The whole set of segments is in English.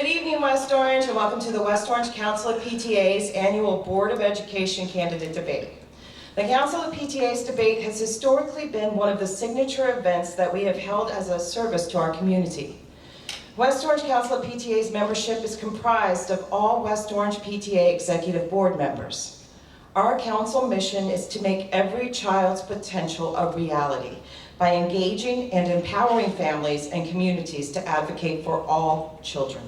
evening, West Orange, and welcome to the West Orange Council of PTA's annual Board of Education Candidate Debate. The Council of PTA's debate has historically been one of the signature events that we have held as a service to our community. West Orange Council of PTA's membership is comprised of all West Orange PTA Executive Board members. Our council mission is to make every child's potential a reality by engaging and empowering families and communities to advocate for all children.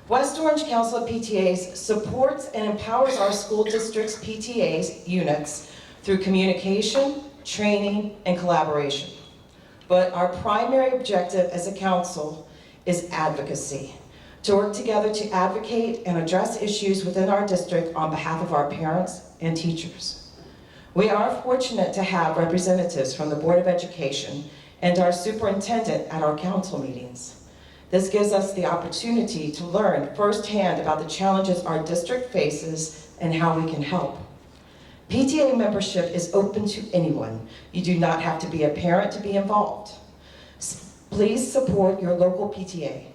West Orange Council of PTAs supports and empowers our school district's PTAs units through communication, training, and collaboration. But our primary objective as a council is advocacy, to work together to advocate and address issues within our district on behalf of our parents and teachers. We are fortunate to have representatives from the Board of Education and our superintendent at our council meetings. This gives us the opportunity to learn firsthand about the challenges our district faces and how we can help. PTA membership is open to anyone. You do not have to be a parent to be involved. Please support your local PTA.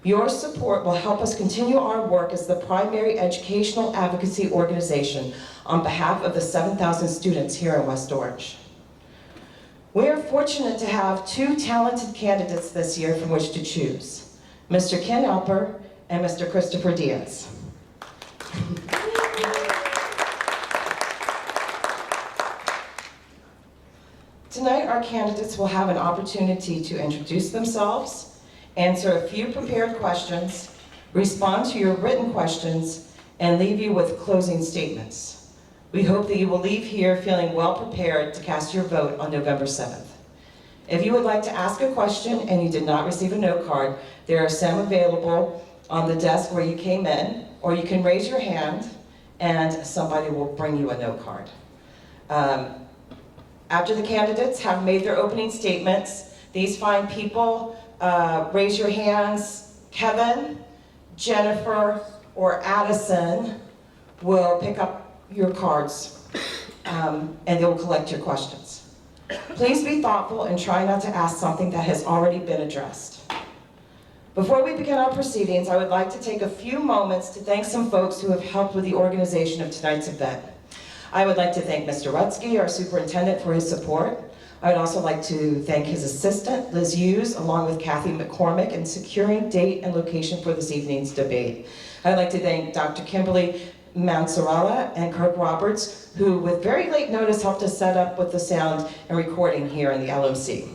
Your support will help us continue our work as the primary educational advocacy organization on behalf of the 7,000 students here in West Orange. We are fortunate to have two talented candidates this year from which to choose, Mr. Ken Alper and Mr. Christopher Diaz. Tonight, our candidates will have an opportunity to introduce themselves, answer a few prepared questions, respond to your written questions, and leave you with closing statements. We hope that you will leave here feeling well prepared to cast your vote on November 7th. If you would like to ask a question and you did not receive a note card, there are some available on the desk where you came in, or you can raise your hand and somebody will bring you a note card. After the candidates have made their opening statements, these fine people, raise your hands. Kevin, Jennifer, or Addison will pick up your cards and they will collect your questions. Please be thoughtful and try not to ask something that has already been addressed. Before we begin our proceedings, I would like to take a few moments to thank some folks who have helped with the organization of tonight's event. I would like to thank Mr. Rutsky, our superintendent, for his support. I would also like to thank his assistant, Liz Hughes, along with Kathy McCormick, in securing date and location for this evening's debate. I'd like to thank Dr. Kimberly Mansarella and Kirk Roberts, who with very late notice helped us set up with the sound and recording here in the LMC.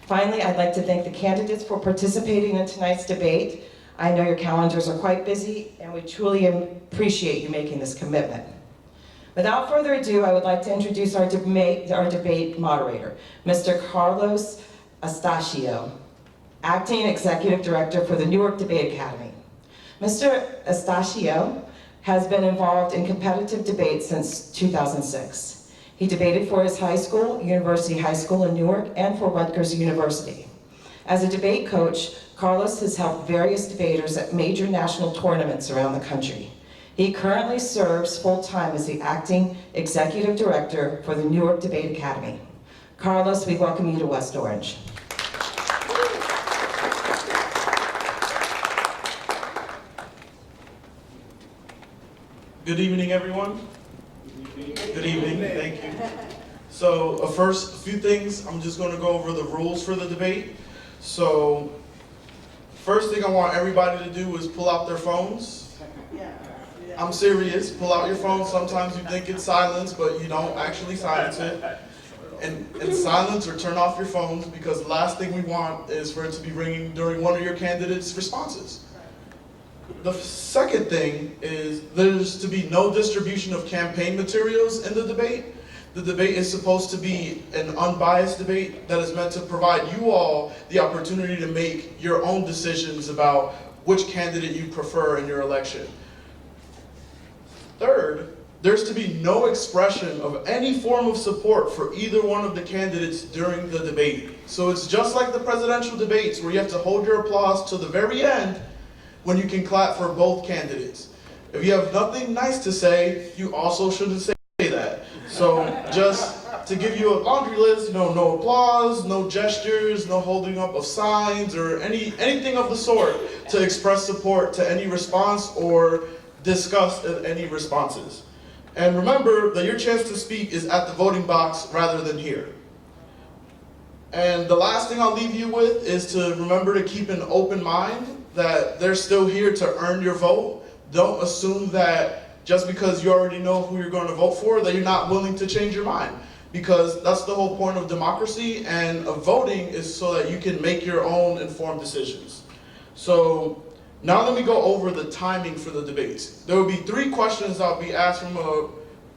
Finally, I'd like to thank the candidates for participating in tonight's debate. I know your calendars are quite busy, and we truly appreciate you making this commitment. Without further ado, I would like to introduce our debate moderator, Mr. Carlos Astacio, Acting Executive Director for the Newark Debate Academy. Mr. Astacio has been involved in competitive debate since 2006. He debated for his high school, University High School in Newark, and for Rutgers University. As a debate coach, Carlos has helped various debaters at major national tournaments around the country. He currently serves full-time as the Acting Executive Director for the Newark Debate Academy. Carlos, we welcome you to West Orange. Good evening, everyone. Good evening, thank you. So first, a few things. I'm just going to go over the rules for the debate. So first thing I want everybody to do is pull out their phones. I'm serious, pull out your phone. Sometimes you think it's silence, but you don't actually silence it. And silence or turn off your phones, because the last thing we want is for it to be ringing during one of your candidates' responses. The second thing is there's to be no distribution of campaign materials in the debate. The debate is supposed to be an unbiased debate that is meant to provide you all the opportunity to make your own decisions about which candidate you prefer in your election. Third, there's to be no expression of any form of support for either one of the candidates during the debate. So it's just like the presidential debates where you have to hold your applause to the very end when you can clap for both candidates. If you have nothing nice to say, you also shouldn't say say that. So just to give you a laundry list, no applause, no gestures, no holding up of signs or anything of the sort to express support to any response or discuss any responses. And remember that your chance to speak is at the voting box rather than here. And the last thing I'll leave you with is to remember to keep an open mind, that they're still here to earn your vote. Don't assume that just because you already know who you're going to vote for, that you're not willing to change your mind. Because that's the whole point of democracy, and of voting is so that you can make your own informed decisions. So now let me go over the timing for the debates. There will be 3 questions I'll be asked from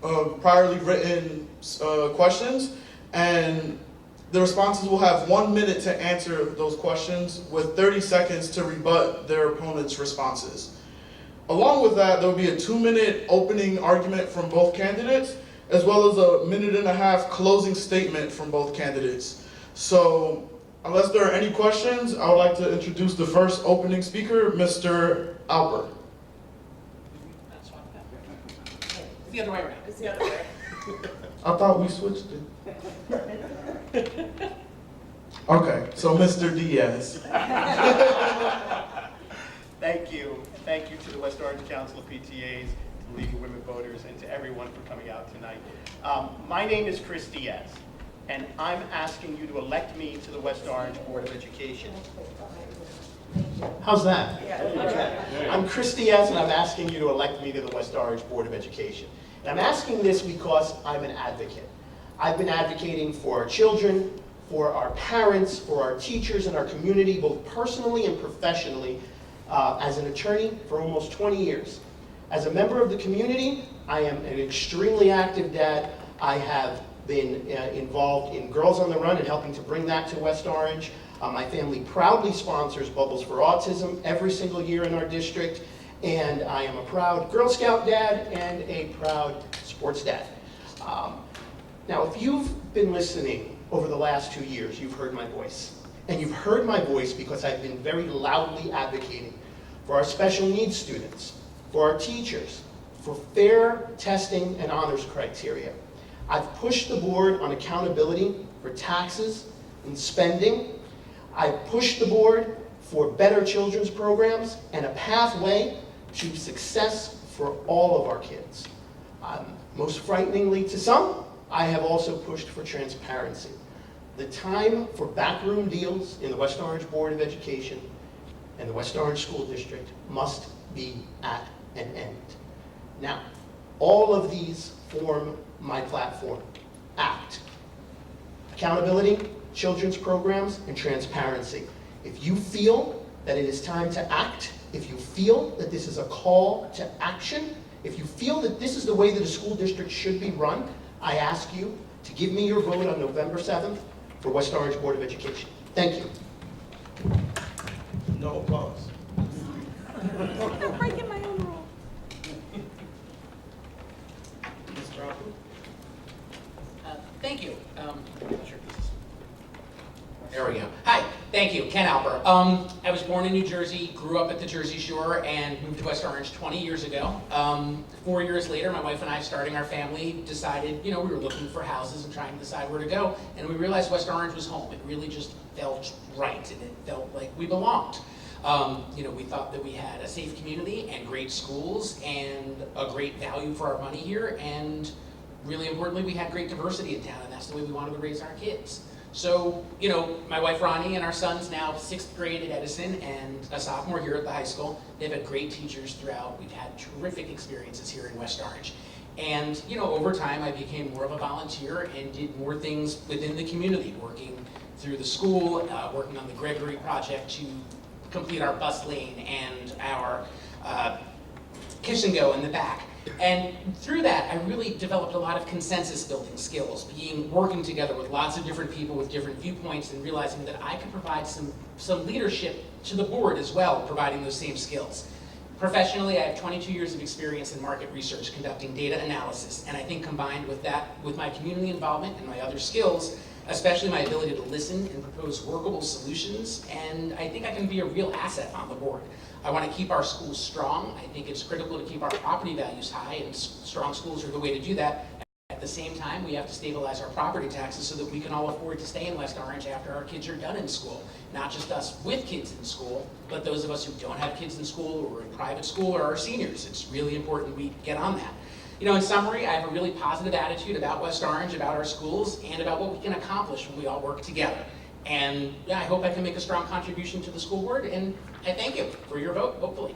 priorly written questions, and the responses will have 1 minute to answer those questions with 30 seconds to rebut their opponent's responses. Along with that, there will be a 2-minute opening argument from both candidates, as well as a 1.5-minute closing statement from both candidates. So, unless there are any questions, I would like to introduce the first opening speaker, Mr. Alper. It's the other way around. It's the other way. I thought we switched it. Okay, so Mr. Diaz. Thank you. Thank you to the West Orange Council of PTAs, to the League of Women Voters, and to everyone for coming out tonight. My name is Chris Diaz, and I'm asking you to elect me to the West Orange Board of Education. How's that? Okay. I'm Chris Diaz, and I'm asking you to elect me to the West Orange Board of Education. And I'm asking this because I'm an advocate. I've been advocating for our children, for our parents, for our teachers, and our community, both personally and professionally, as an attorney for almost 20 years. As a member of the community, I am an extremely active dad. I have been involved in Girls on the Run and helping to bring that to West Orange. My family proudly sponsors Bubbles for Autism every single year in our district, and I am a proud Girl Scout dad and a proud sports dad. Now, if you've been listening over the last 2 years, you've heard my voice. And you've heard my voice because I've been very loudly advocating for our special needs students, for our teachers, for fair testing and honors criteria. I've pushed the board on accountability for taxes and spending. I've pushed the board for better children's programs and a pathway to success for all of our kids. Most frighteningly to some, I have also pushed for transparency. The time for backroom deals in the West Orange Board of Education and the West Orange School District must be at an end. Now, all of these form my platform. ACT. Accountability, children's programs, and transparency. If you feel that it is time to act, if you feel that this is a call to action, if you feel that this is the way that a school district should be run, I ask you to give me your vote on November 7th for West Orange Board of Education. Thank you. No applause. I'm breaking my own rule. Mr. Alper? Thank you. There we go. Hi, thank you, Ken Alper. I was born in New Jersey, grew up at the Jersey Shore, and moved to West Orange 20 years ago. 4 years later, my wife and I, starting our family, decided, we were looking for houses and trying to decide where to go, and we realized West Orange was home. It really just felt right, and it felt like we belonged. We thought that we had a safe community and great schools and a great value for our money here, and really importantly, we had great diversity in town, and that's the way we wanted to raise our kids. So, my wife Ronnie and our son's now 6th grade at Edison and a sophomore here at the high school. They've had great teachers throughout. We've had terrific experiences here in West Orange. And, over time, I became more of a volunteer and did more things within the community, working through the school, working on the Gregory project to complete our bus lane and our kiss and go in the back. And through that, I really developed a lot of consensus building skills, working together with lots of different people with different viewpoints, and realizing that I could provide some leadership to the board as well, providing those same skills. Professionally, I have 22 years of experience in market research, conducting data analysis, and I think combined with that, with my community involvement and my other skills, especially my ability to listen and propose workable solutions, and I think I can be a real asset on the board. I want to keep our schools strong. I think it's critical to keep our property values high, and strong schools are the way to do that. the same time, we have to stabilize our property taxes so that we can all afford to stay in West Orange after our kids are done in school. Not just us with kids in school, but those of us who don't have kids in school or in private school or our seniors. It's really important we get on that. You know, in summary, I have a really positive attitude about West Orange, about our schools, and about what we can accomplish when we all work together. And yeah, I hope I can make a strong contribution to the school board, and I thank you for your vote, hopefully.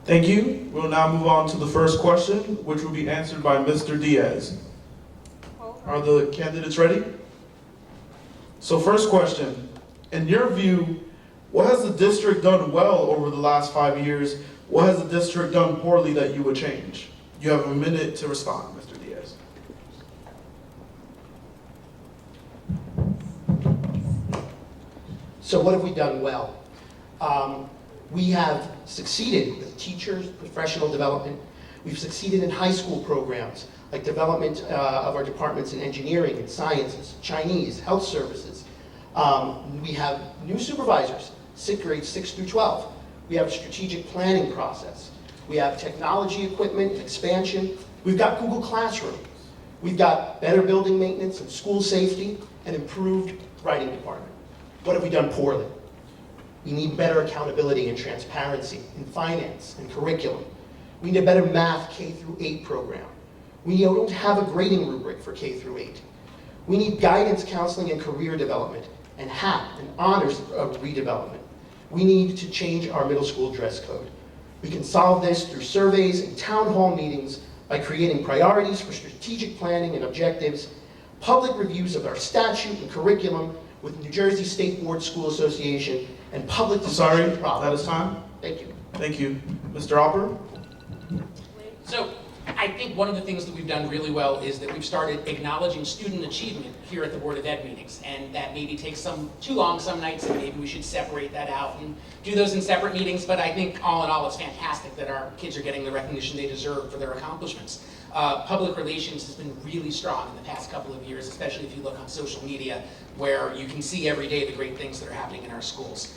Thank you. We'll now move on to the first question, which will be answered by Mr. Diaz. Are the candidates ready? So first question, in your view, what has the district done well over the last 5 years? What has the district done poorly that you would change? You have a minute to respond, Mr. Diaz. So what have we done well? We have succeeded with teachers, professional development. We've succeeded in high school programs, like development of our departments in engineering and sciences, Chinese, health services. We have new supervisors, grades 6 through 12. We have a strategic planning process. We have technology equipment and expansion. We've got Google Classroom. We've got better building maintenance and school safety and improved writing department. What have we done poorly? We need better accountability and transparency in finance and curriculum. We need a better math K through 8 program. We don't have a grading rubric for K through 8. We need guidance, counseling, and career development, and HAP, and honors redevelopment. We need to change our middle school dress code. We can solve this through surveys and town hall meetings by creating priorities for strategic planning and objectives, public reviews of our statute and curriculum with New Jersey State Board School Association, and public discussion of problems. That is time. Thank you. Thank you. Mr. Alper? So I think one of the things that we've done really well is that we've started acknowledging student achievement here at the Board of Ed meetings, and that maybe takes too long some nights, and maybe we should separate that out and do those in separate meetings, but I think all in all it's fantastic that our kids are getting the recognition they deserve for their accomplishments. Public relations has been really strong in the past couple of years, especially if you look on social media, where you can see every day the great things that are happening in our schools.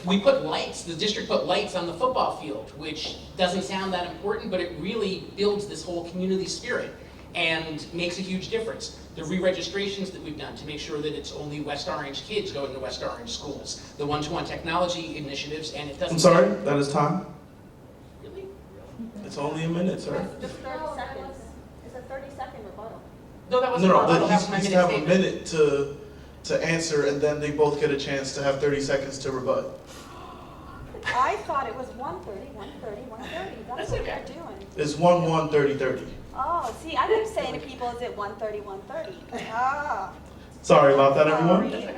We put lights, the district put lights on the football field, which doesn't sound that important, but it really builds this whole community spirit and makes a huge difference. The re-registrations that we've done to make sure that it's only West Orange kids going to West Orange schools. The one-to-one technology initiatives, and it doesn't... I'm sorry, that is time. Really? It's only a minute, sir. Just 30 seconds. It's a 30-second rebuttal. No, that wasn't No, rebuttal, that was my he's minute have a statement. minute to answer, and then they both get a chance to have 30 seconds to rebut. I thought it was 1:30, 1:30, 1:30. That's what okay. they're doing. It's 1-1-30-30. Oh, see, I keep saying to people, is it 1:30, 1:30? Ah. Sorry about that, everyone. Sorry.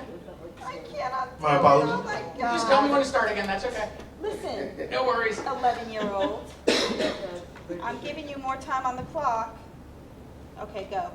I cannot. My tell it. apologies. Oh my God. Just tell me when to start again, that's okay. Listen, No worries. 11-year-old. I'm giving you more time on the clock. Okay, go.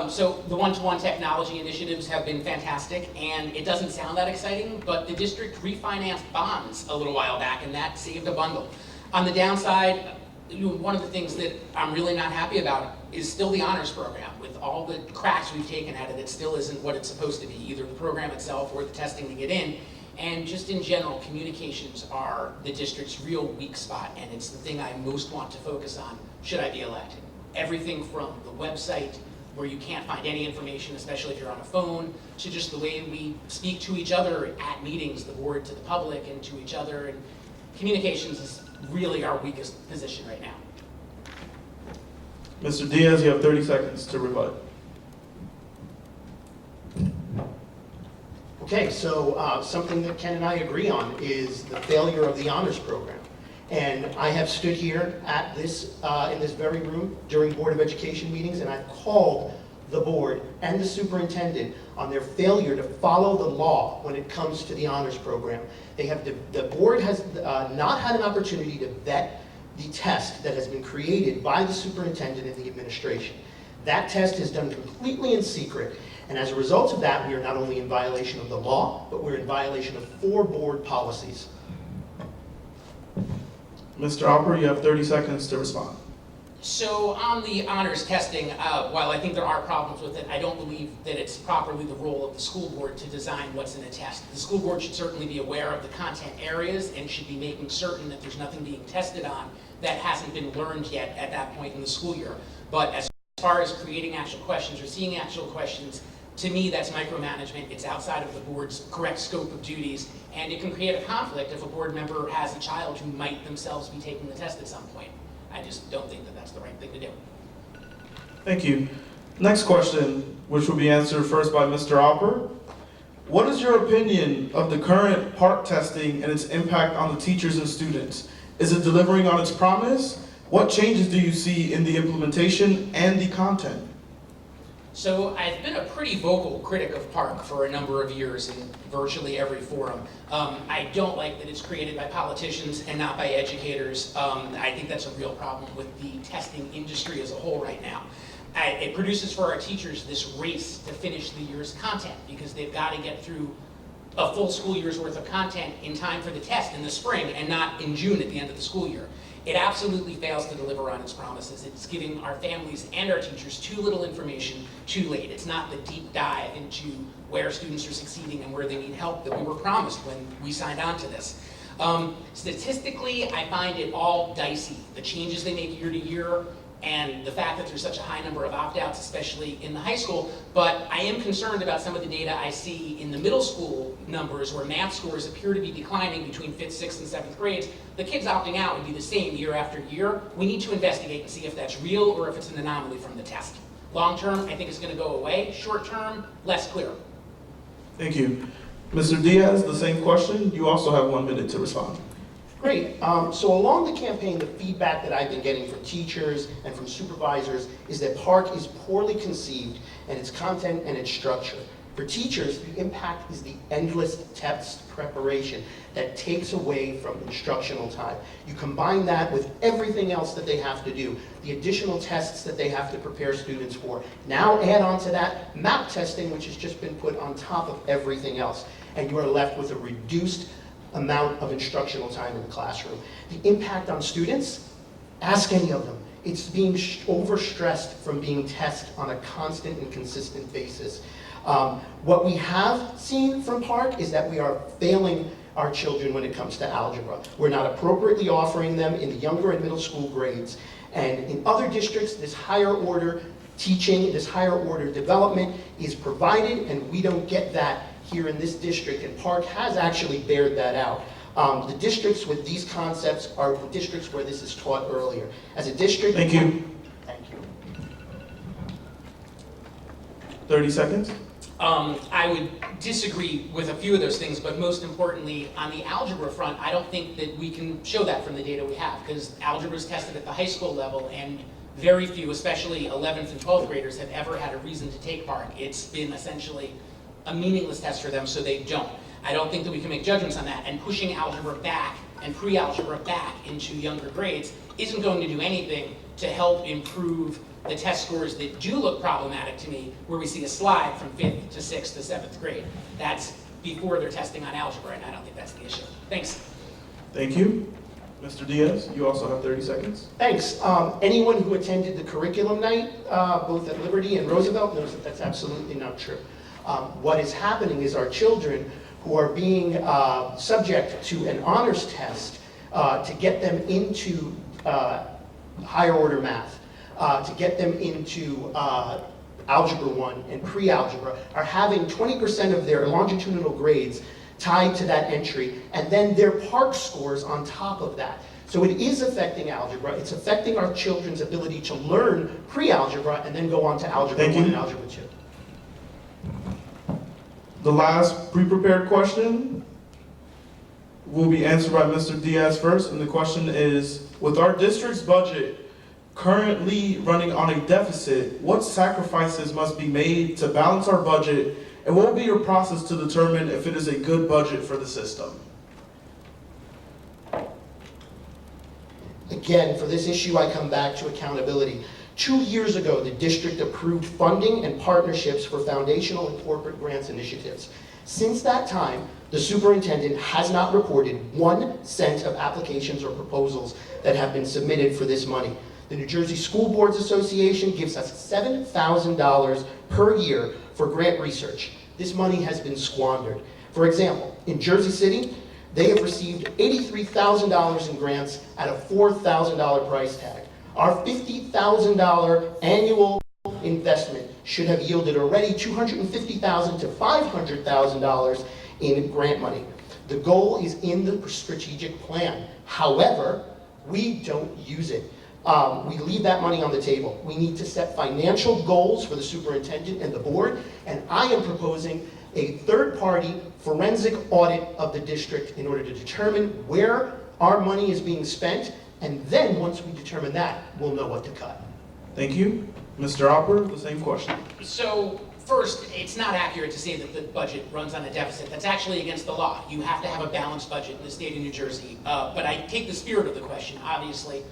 So the one-to-one technology initiatives have been fantastic, and it doesn't sound that exciting, but the district refinanced bonds a little while back, and that saved a bundle. On the downside, one of the things that I'm really not happy about is still the honors program. With all the cracks we've taken at it, it still isn't what it's supposed to be, either the program itself or the testing to get in. And just in general, communications are the district's real weak spot, and it's the thing I most want to focus on should I be elected. Everything from the website, where you can't find any information, especially if you're on a phone, to just the way we speak to each other at meetings, the board to the public and to each other. And communications is really our weakest position right now. Mr. Diaz, you have 30 seconds to rebut. Okay, so something that Ken and I agree on is the failure of the honors program. And I have stood here at this, in this very room during Board of Education meetings, and I've called the board and the superintendent on their failure to follow the law when it comes to the honors program. The board has not had an opportunity to vet the test that has been created by the superintendent and the administration. That test is done completely in secret, and as a result of that, we are not only in violation of the law, but we're in violation of 4 board policies. Mr. Alper, you have 30 seconds to respond. So on the honors testing, while I think there are problems with it, I don't believe that it's properly the role of the school board to design what's in a test. The school board should certainly be aware of the content areas and should be making certain that there's nothing being tested on that hasn't been learned yet at that point in the school year. But as far as creating actual questions or seeing actual questions, to me, that's micromanagement. It's outside of the board's correct scope of duties, and it can create a conflict if a board member has a child who might themselves be taking the test at some point. I just don't think that that's the right thing to do. Thank you. Next question, which will be answered first by Mr. Alper. What is your opinion of the current PARCC testing and its impact on the teachers and students? Is it delivering on its promise? What changes do you see in the implementation and the content? So I've been a pretty vocal critic of PARCC for a number of years in virtually every forum. I don't like that it's created by politicians and not by educators. I think that's a real problem with the testing industry as a whole right now. It produces for our teachers this race to finish the year's content because they've got to get through a full school year's worth of content in time for the test in the spring and not in June at the end of the school year. It absolutely fails to deliver on its promises. It's giving our families and our teachers too little information too late. It's not the deep dive into where students are succeeding and where they need help that we were promised when we signed on to this. Statistically, I find it all dicey. The changes they make year to year and the fact that there's such a high number of opt-outs, especially in the high school. But I am concerned about some of the data I see in the middle school numbers where math scores appear to be declining between 5th, 6th, and 7th grades. The kids opting out would be the same year after year. We need to investigate and see if that's real or if it's an anomaly from the test. Long term, I think it's going to go away. Short term, less clear. Thank you. Mr. Diaz, the same question. You also have 1 minute to respond. Great. So along the campaign, the feedback that I've been getting from teachers and from supervisors is that PARCC is poorly conceived in its content and its structure. For teachers, the impact is the endless test preparation that takes away from instructional time. You combine that with everything else that they have to do, the additional tests that they have to prepare students for. Now add on to that map testing, which has just been put on top of everything else, and you are left with a reduced amount of instructional time in the classroom. The impact on students, ask any of them. It's being overstressed from being tested on a constant and consistent basis. What we have seen from PARCC is that we are failing our children when it comes to algebra. We're not appropriately offering them in the younger and middle school grades. And in other districts, this higher order teaching, this higher order development is provided, and we don't get that here in this district, and PARCC has actually bared that out. The districts with these concepts are the districts where this is taught earlier. As a district... Thank you. Thank you. 30 seconds. I would disagree with a few of those things, but most importantly, on the algebra front, I don't think that we can show that from the data we have, because algebra is tested at the high school level, and very few, especially 11th and 12th graders, have ever had a reason to take PARCC. It's been essentially a meaningless test for them, so they don't. I don't think that we can make judgments on that, and pushing algebra back and pre-algebra back into younger grades isn't going to do anything to help improve the test scores that do look problematic to me, where we see a slide from 5th to 6th to 7th grade. That's before they're testing on algebra, and I don't think that's the issue. Thanks. Thank you. Mr. Diaz, you also have 30 seconds. Thanks. Anyone who attended the curriculum night, both at Liberty and Roosevelt, knows that that's absolutely not true. What is happening is our children who are being subject to an honors test to get them into higher order math, to get them into Algebra 1 and pre-algebra, are having 20% of their longitudinal grades tied to that entry, and then their PARCC scores on top of that. So it is affecting algebra. It's affecting our children's ability to learn pre-algebra and then go on to Algebra 1 and Algebra 2. The last pre-prepared question will be answered by Mr. Diaz first, and the question is, with our district's budget currently running on a deficit, what sacrifices must be made to balance our budget, and what will be your process to determine if it is a good budget for the system? Again, for this issue, I come back to accountability. 2 years ago, the district approved funding and partnerships for foundational and corporate grants initiatives. Since that time, the superintendent has not reported 1 cent of applications or proposals that have been submitted for this money. The New Jersey School Boards Association gives us $7,000 per year for grant research. This money has been squandered. For example, in Jersey City, They have received $83,000 in grants at a $4,000 price tag. Our $50,000 annual investment should have yielded already $250,000 to $500,000 in grant money. The goal is in the strategic plan. However, we don't use it. We leave that money on the table. We need to set financial goals for the superintendent and the board, and I am proposing a third-party forensic audit of the district in order to determine where our money is being spent, and then once we determine that, we'll know what to cut. Thank you. Mr. Alper, the same question. So first, it's not accurate to say that the budget runs on a deficit. That's actually against the law. You have to have a balanced budget in the state of New Jersey. But I take the spirit of the question. Obviously,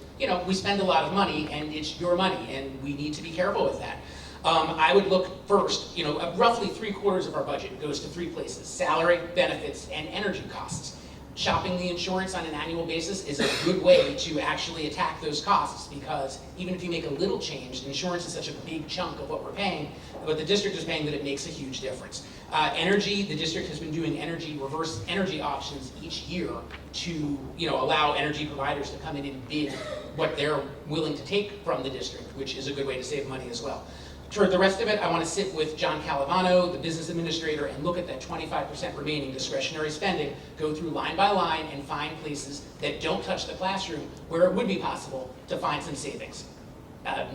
we spend a lot of money, and it's your money, and we need to be careful with that. I would look first, roughly 3/4 of our budget goes to 3 places: salary, benefits, and energy costs. Shopping the insurance on an annual basis is a good way to actually attack those costs, because even if you make a little change, insurance is such a big chunk of what we're paying, what the district is paying, that it makes a huge difference. Energy, the district has been doing reverse energy auctions each year to allow energy providers to come in and bid what they're willing to take from the district, which is a good way to save money as well. For the rest of it, I want to sit with John Calavano, the business administrator, and look at that 25% remaining discretionary spending, go through line by line and find places that don't touch the classroom where it would be possible to find some savings.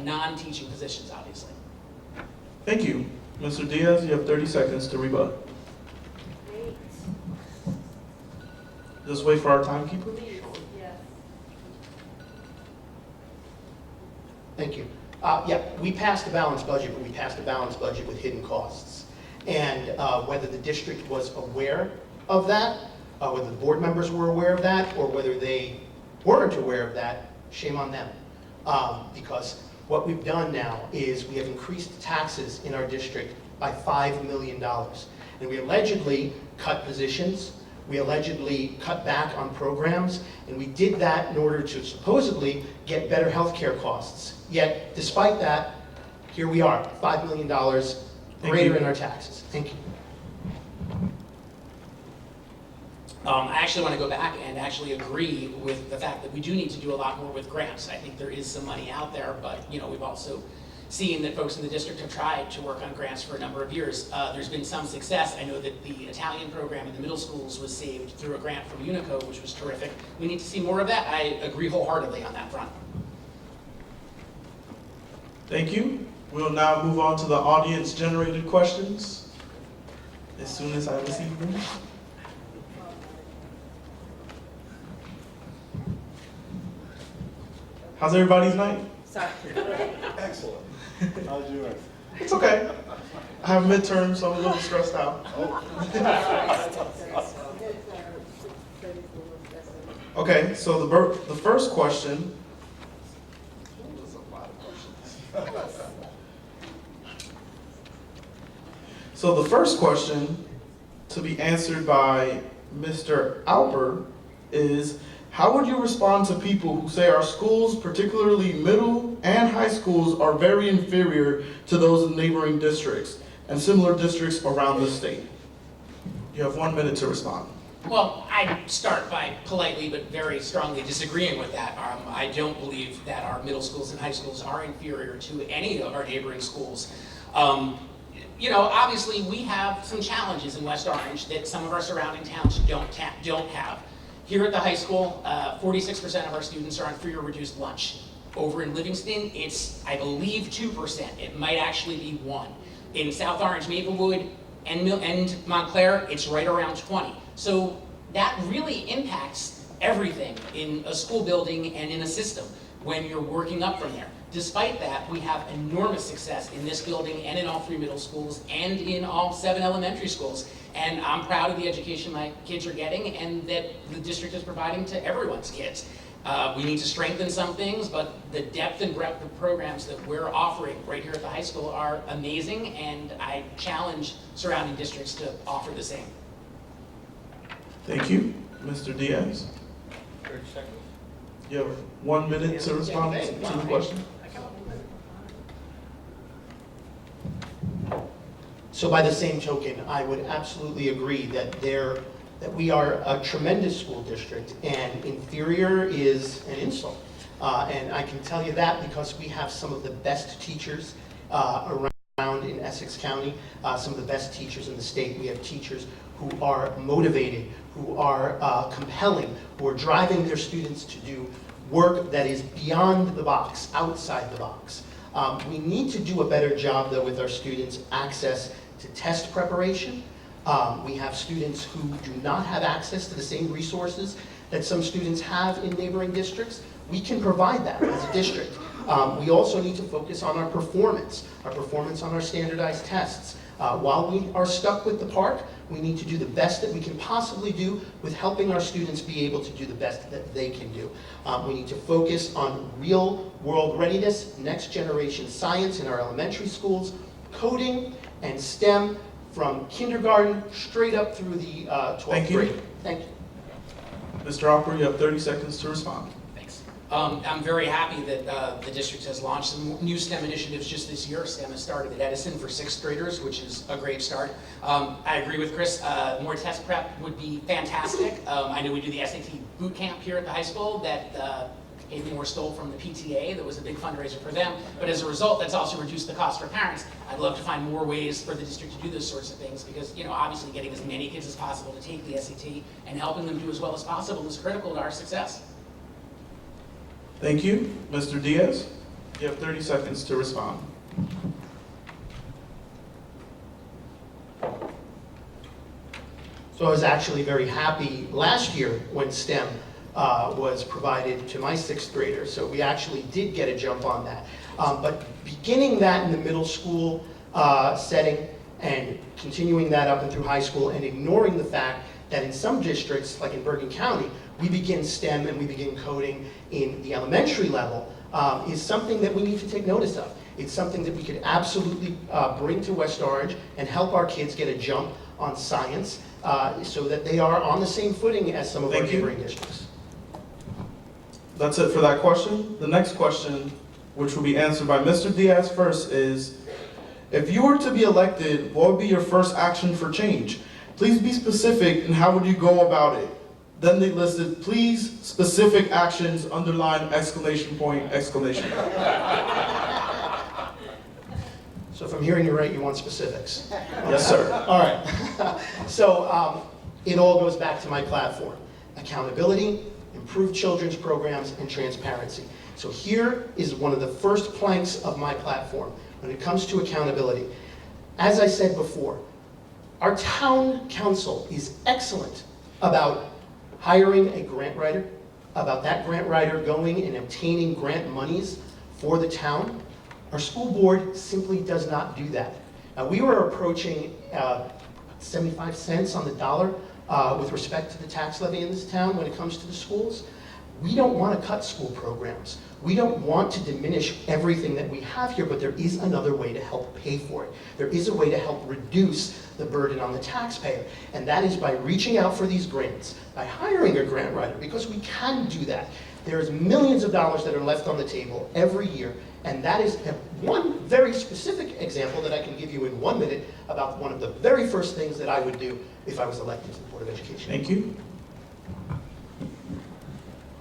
Non-teaching positions, obviously. Thank you. Mr. Diaz, you have 30 seconds to rebut. Just wait for our timekeeper. Thank you. Yeah, we passed a balanced budget, but we passed a balanced budget with hidden costs. And whether the district was aware of that, whether the board members were aware of that, or whether they weren't aware of that, shame on them. Because what we've done now is we have increased taxes in our district by $5 million. And we allegedly cut positions, we allegedly cut back on programs, and we did that in order to supposedly get better healthcare costs. Yet, despite that, here we are, $5 million greater in our taxes. Thank you. I actually want to go back and actually agree with the fact that we do need to do a lot more with grants. I think there is some money out there, but we've also seen that folks in the district have tried to work on grants for a number of years. There's been some success. I know that the Italian program in the middle schools was saved through a grant from Unico, which was terrific. We need to see more of that. I agree wholeheartedly on that front. Thank you. We'll now move on to the audience-generated questions as soon as I receive them. How's everybody's night? Sorry. Excellent. How's yours? It's okay. I have midterms, so I'm a little stressed out. Okay, so the first question. So the first question to be answered by Mr. Alper is, how would you respond to people who say our schools, particularly middle and high schools, are very inferior to those in neighboring districts and similar districts around the state? You have 1 minute to respond. Well, I'd start by politely but very strongly disagreeing with that. I don't believe that our middle schools and high schools are inferior to any of our neighboring schools. Obviously we have some challenges in West Orange that some of our surrounding towns don't have. Here at the high school, 46% of our students are on free or reduced lunch. Over in Livingston, it's, I believe, 2%. It might actually be 1%. In South Orange, Maplewood, and Montclair, it's right around 20%. So that really impacts everything in a school building and in a system when you're working up from there. Despite that, we have enormous success in this building and in all 3 middle schools and in all 7 elementary schools. And I'm proud of the education my kids are getting and that the district is providing to everyone's kids. We need to strengthen some things, but the depth and breadth of programs that we're offering right here at the high school are amazing, and I challenge surrounding districts to offer the same. Thank you. Mr. Diaz? 30 seconds. You have 1 minute to respond to the question. So by the same token, I would absolutely agree that there that we are a tremendous school district, and inferior is an insult. And I can tell you that because we have some of the best teachers around in Essex County, some of the best teachers in the state. We have teachers who are motivated, who are compelling, who are driving their students to do work that is beyond the box, outside the box. We need to do a better job, though, with our students' access to test preparation. We have students who do not have access to the same resources that some students have in neighboring districts. We can provide that as a district. We also need to focus on our performance on our standardized tests. While we are stuck with the park, we need to do the best that we can possibly do with helping our students be able to do the best that they can do. We need to focus on real world readiness, next generation science in our elementary schools, coding and STEM from kindergarten straight up through the 12th grade. Thank you. Mr. Alper, you have 30 seconds to respond. Thanks. I'm very happy that the district has launched some new STEM initiatives just this year. STEM has started at Edison for 6th graders, which is a great start. I agree with Chris. More test prep would be fantastic. I know we do the SAT boot camp here at the high school that Hayden Moore stole from the PTA. That was a big fundraiser for them. But as a result, that's also reduced the cost for parents. I'd love to find more ways for the district to do those sorts of things because, obviously getting as many kids as possible to take the SAT and helping them do as well as possible is critical to our success. Thank you. Mr. Diaz, you have 30 seconds to respond. So I was actually very happy last year when STEM was provided to my 6th graders. So we actually did get a jump on that. But beginning that in the middle school setting and continuing that up and through high school and ignoring the fact that in some districts, like in Bergen County, we begin STEM and we begin coding in the elementary level is something that we need to take notice of. It's something that we could absolutely bring to West Orange and help our kids get a jump on science so that they are on the same footing as some of our neighboring districts. That's it for that question. The next question, which will be answered by Mr. Diaz first, is if you were to be elected, what would be your first action for change? Please be specific and how would you go about it? Then they listed, please, specific actions, underline, exclamation point, exclamation point. So if I'm hearing you right, you want specifics. Yes, sir. All right. So it all goes back to my platform. Accountability, improved children's programs, and transparency. So here is one of the first planks of my platform when it comes to accountability. As I said before, our town council is excellent about hiring a grant writer, about that grant writer going and obtaining grant monies for the town. Our school board simply does not do that. Now, we were approaching 75 cents on the dollar with respect to the tax levy in this town when it comes to the schools. We don't want to cut school programs. We don't want to diminish everything that we have here, but there is another way to help pay for it. There is a way to help reduce the burden on the taxpayer, and that is by reaching out for these grants, by hiring a grant writer, because we can do that. There's millions of dollars that are left on the table every year, and that is one very specific example that I can give you in 1 minute about one of the very first things that I would do if I was elected to the Board of Education. Thank you.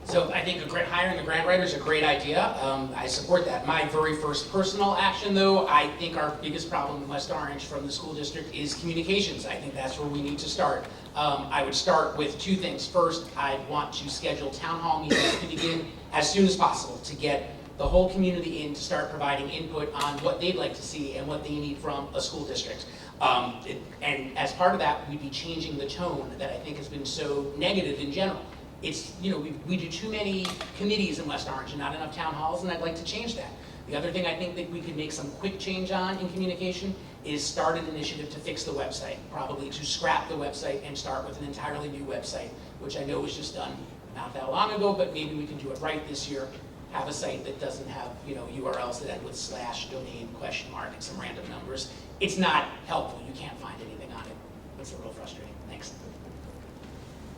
So I think hiring a grant writer is a great idea. I support that. My very first personal action, though, I think our biggest problem in West Orange from the school district is communications. I think that's where we need to start. I would start with 2 things. First, I want to schedule town hall meetings to begin as soon as possible to get the whole community in to start providing input on what they'd like to see and what they need from a school district. And as part of that, we'd be changing the tone that I think has been so negative in general. It's, we do too many committees in West Orange and not enough town halls, and I'd like to change that. The other thing I think that we could make some quick change on in communication is start an initiative to fix the website, probably to scrap the website and start with an entirely new website, which I know was just done not that long ago, but maybe we can do it right this year. Have a site that doesn't have, URLs that end with / domain, ? and some random numbers. It's not helpful. You can't find anything on it. It's a little frustrating. Thanks.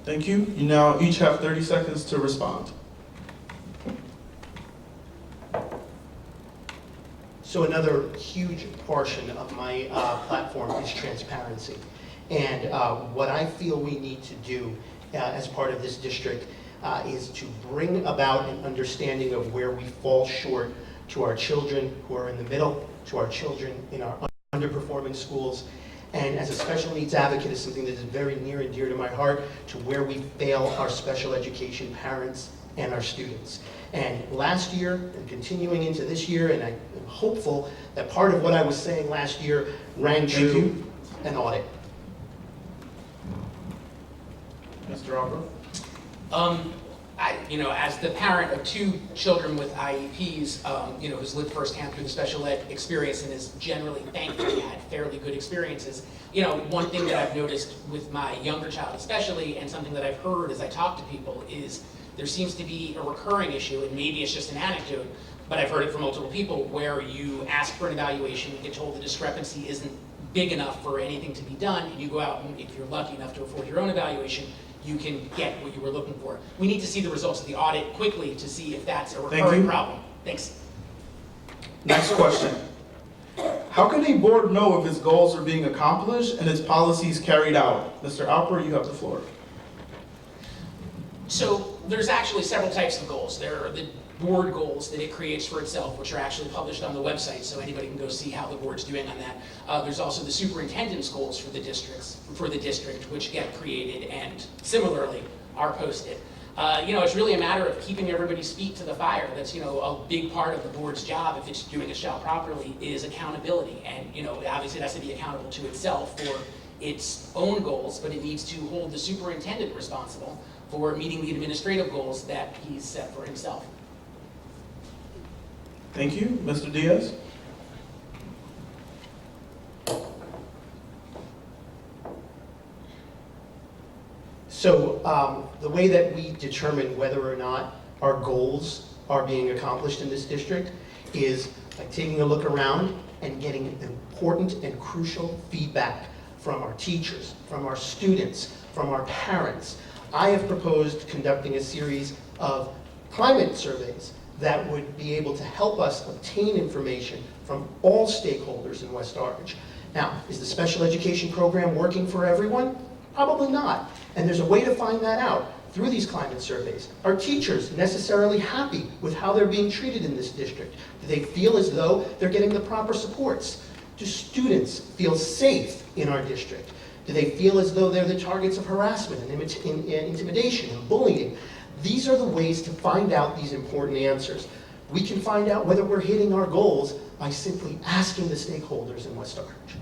Thank you. You now each have 30 seconds to respond. So another huge portion of my platform is transparency. And what I feel we need to do as part of this district is to bring about an understanding of where we fall short to our children who are in the middle, to our children in our underperforming schools. And as a special needs advocate is something that is very near and dear to my heart, to where we fail our special education parents and our students. And last year, and continuing into this year, and I'm hopeful that part of what I was saying last year rang true, an audit. Mr. Albert? As the parent of 2 children with IEPs, who's lived firsthand through the special ed experience and has generally, thankfully, had fairly good experiences, one thing that I've noticed with my younger child especially, and something that I've heard as I talk to people, is there seems to be a recurring issue, and maybe it's just an anecdote, but I've heard it from multiple people, where you ask for an evaluation, you get told the discrepancy isn't big enough for anything to be done, and you go out and if you're lucky enough to afford your own evaluation, you can get what you were looking for. We need to see the results of the audit quickly to see if that's a recurring problem. Thanks. Next question. How can a board know if its goals are being accomplished and its policies carried out? Mr. Alper, you have the floor. So there's actually several types of goals. There are the board goals that it creates for itself, which are actually published on the website, so anybody can go see how the board's doing on that. There's also the superintendent's goals for the district, which get created and similarly are posted. It's really a matter of keeping everybody's feet to the fire. That's, a big part of the board's job, if it's doing its job properly, is accountability. And, obviously it has to be accountable to itself for its own goals, but it needs to hold the superintendent responsible for meeting the administrative goals that he's set for himself. Thank you. Mr. Diaz? So the way that we determine whether or not our goals are being accomplished in this district is by taking a look around and getting important and crucial feedback from our teachers, from our students, from our parents. I have proposed conducting a series of climate surveys that would be able to help us obtain information from all stakeholders in West Orange. Now, is the special education program working for everyone? Probably not. And there's a way to find that out through these climate surveys. Are teachers necessarily happy with how they're being treated in this district? Do they feel as though they're getting the proper supports? Do students feel safe in our district? Do they feel as though they're the targets of harassment and intimidation and bullying? These are the ways to find out these important answers. We can find out whether we're hitting our goals by simply asking the stakeholders in West Orange.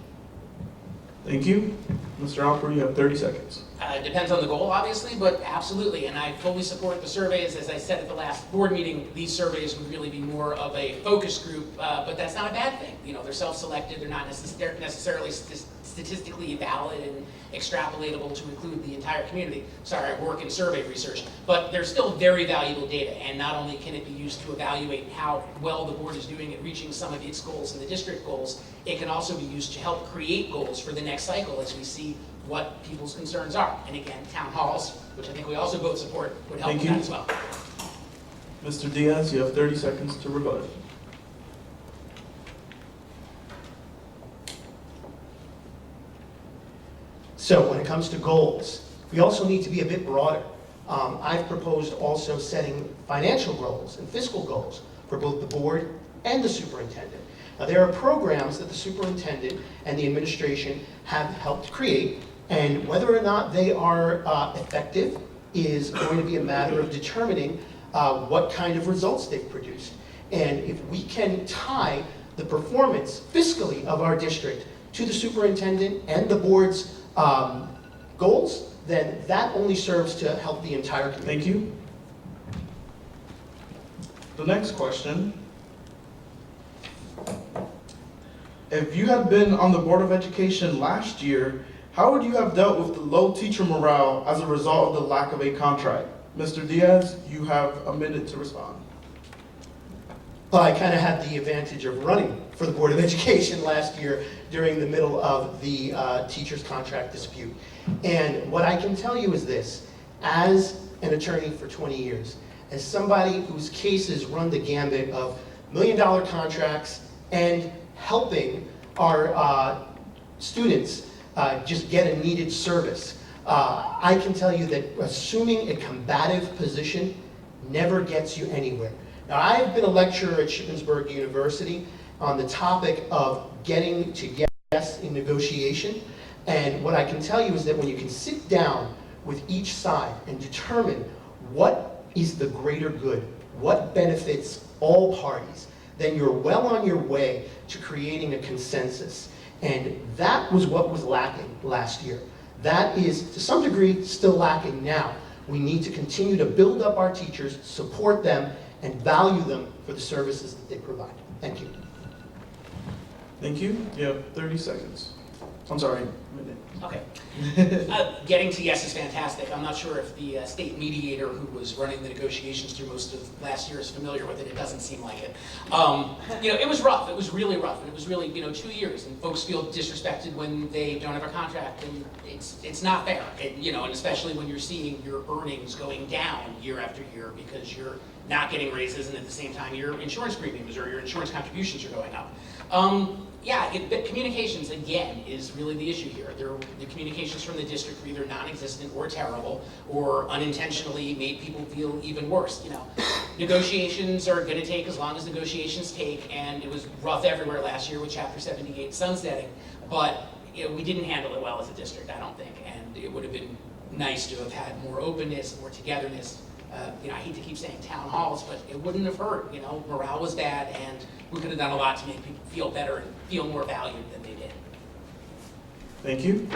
Thank you. Mr. Alper, you have 30 seconds. It depends on the goal, obviously, but absolutely, and I fully support the surveys. As I said at the last board meeting, these surveys would really be more of a focus group, but that's not a bad thing. They're self-selected, they're not necessarily statistically valid and extrapolatable to include the entire community. Sorry, I work in survey research, but they're still very valuable data, and not only can it be used to evaluate how well the board is doing at reaching some of its goals and the district goals, it can also be used to help create goals for the next cycle as we see what people's concerns are. And again, town halls, which I think we also both support, would help with that as well. Mr. Diaz, you have 30 seconds to rebut. So when it comes to goals, we also need to be a bit broader. I've proposed also setting financial goals and fiscal goals for both the board and the superintendent. Now, there are programs that the superintendent and the administration have helped create, and whether or not they are effective is going to be a matter of determining what kind of results they've produced. And if we can tie the performance fiscally of our district to the superintendent and the board's goals, then that only serves to help the entire community. Thank you. The next question. If you had been on the Board of Education last year, how would you have dealt with the low teacher morale as a result of the lack of a contract? Mr. Diaz, you have a minute to respond. Well, I kind of had the advantage of running for the Board of Education last year during the middle of the teacher's contract dispute. And what I can tell you is this: as an attorney for 20 years, as somebody whose cases run the gambit of million-dollar contracts and helping our students just get a needed service. I can tell you that assuming a combative position never gets you anywhere. Now, I've been a lecturer at Shippensburg University on the topic of getting to yes in negotiation. And what I can tell you is that when you can sit down with each side and determine what is the greater good, what benefits all parties, then you're well on your way to creating a consensus. And that was what was lacking last year. That is, to some degree, still lacking now. We need to continue to build up our teachers, support them, and value them for the services that they provide. Thank you. Thank you. You have 30 seconds. I'm sorry, a minute. Okay. Getting to yes is fantastic. I'm not sure if the state mediator who was running the negotiations through most of last year is familiar with it. It doesn't seem like it. It was rough. It was really rough. And it was really, 2 years. And folks feel disrespected when they don't have a contract. And it's not fair. And especially when you're seeing your earnings going down year after year because you're not getting raises and at the same time your insurance premiums or your insurance contributions are going up. Communications, again, is really the issue here. The communications from the district were either non-existent or terrible or unintentionally made people feel even worse. Negotiations are going to take as long as negotiations take, and it was rough everywhere last year with Chapter 78 sunsetting, but we didn't handle it well as a district, I don't think, and it would have been nice to have had more openness, more togetherness. I hate to keep saying town halls, but it wouldn't have hurt. Morale was bad, and we could have done a lot to make people feel better and feel more valued than they did. Thank you.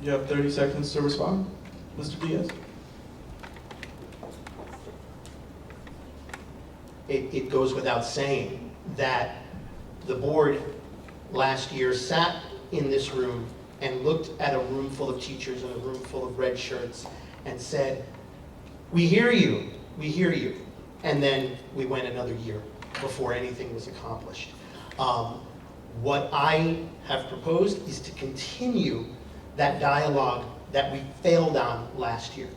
You have 30 seconds to respond. Mr. Diaz. It goes without saying that the board last year sat in this room and looked at a room full of teachers and a room full of red shirts and said, we hear you. And then we went another year before anything was accomplished. What I have proposed is to continue that dialogue that we failed on last year.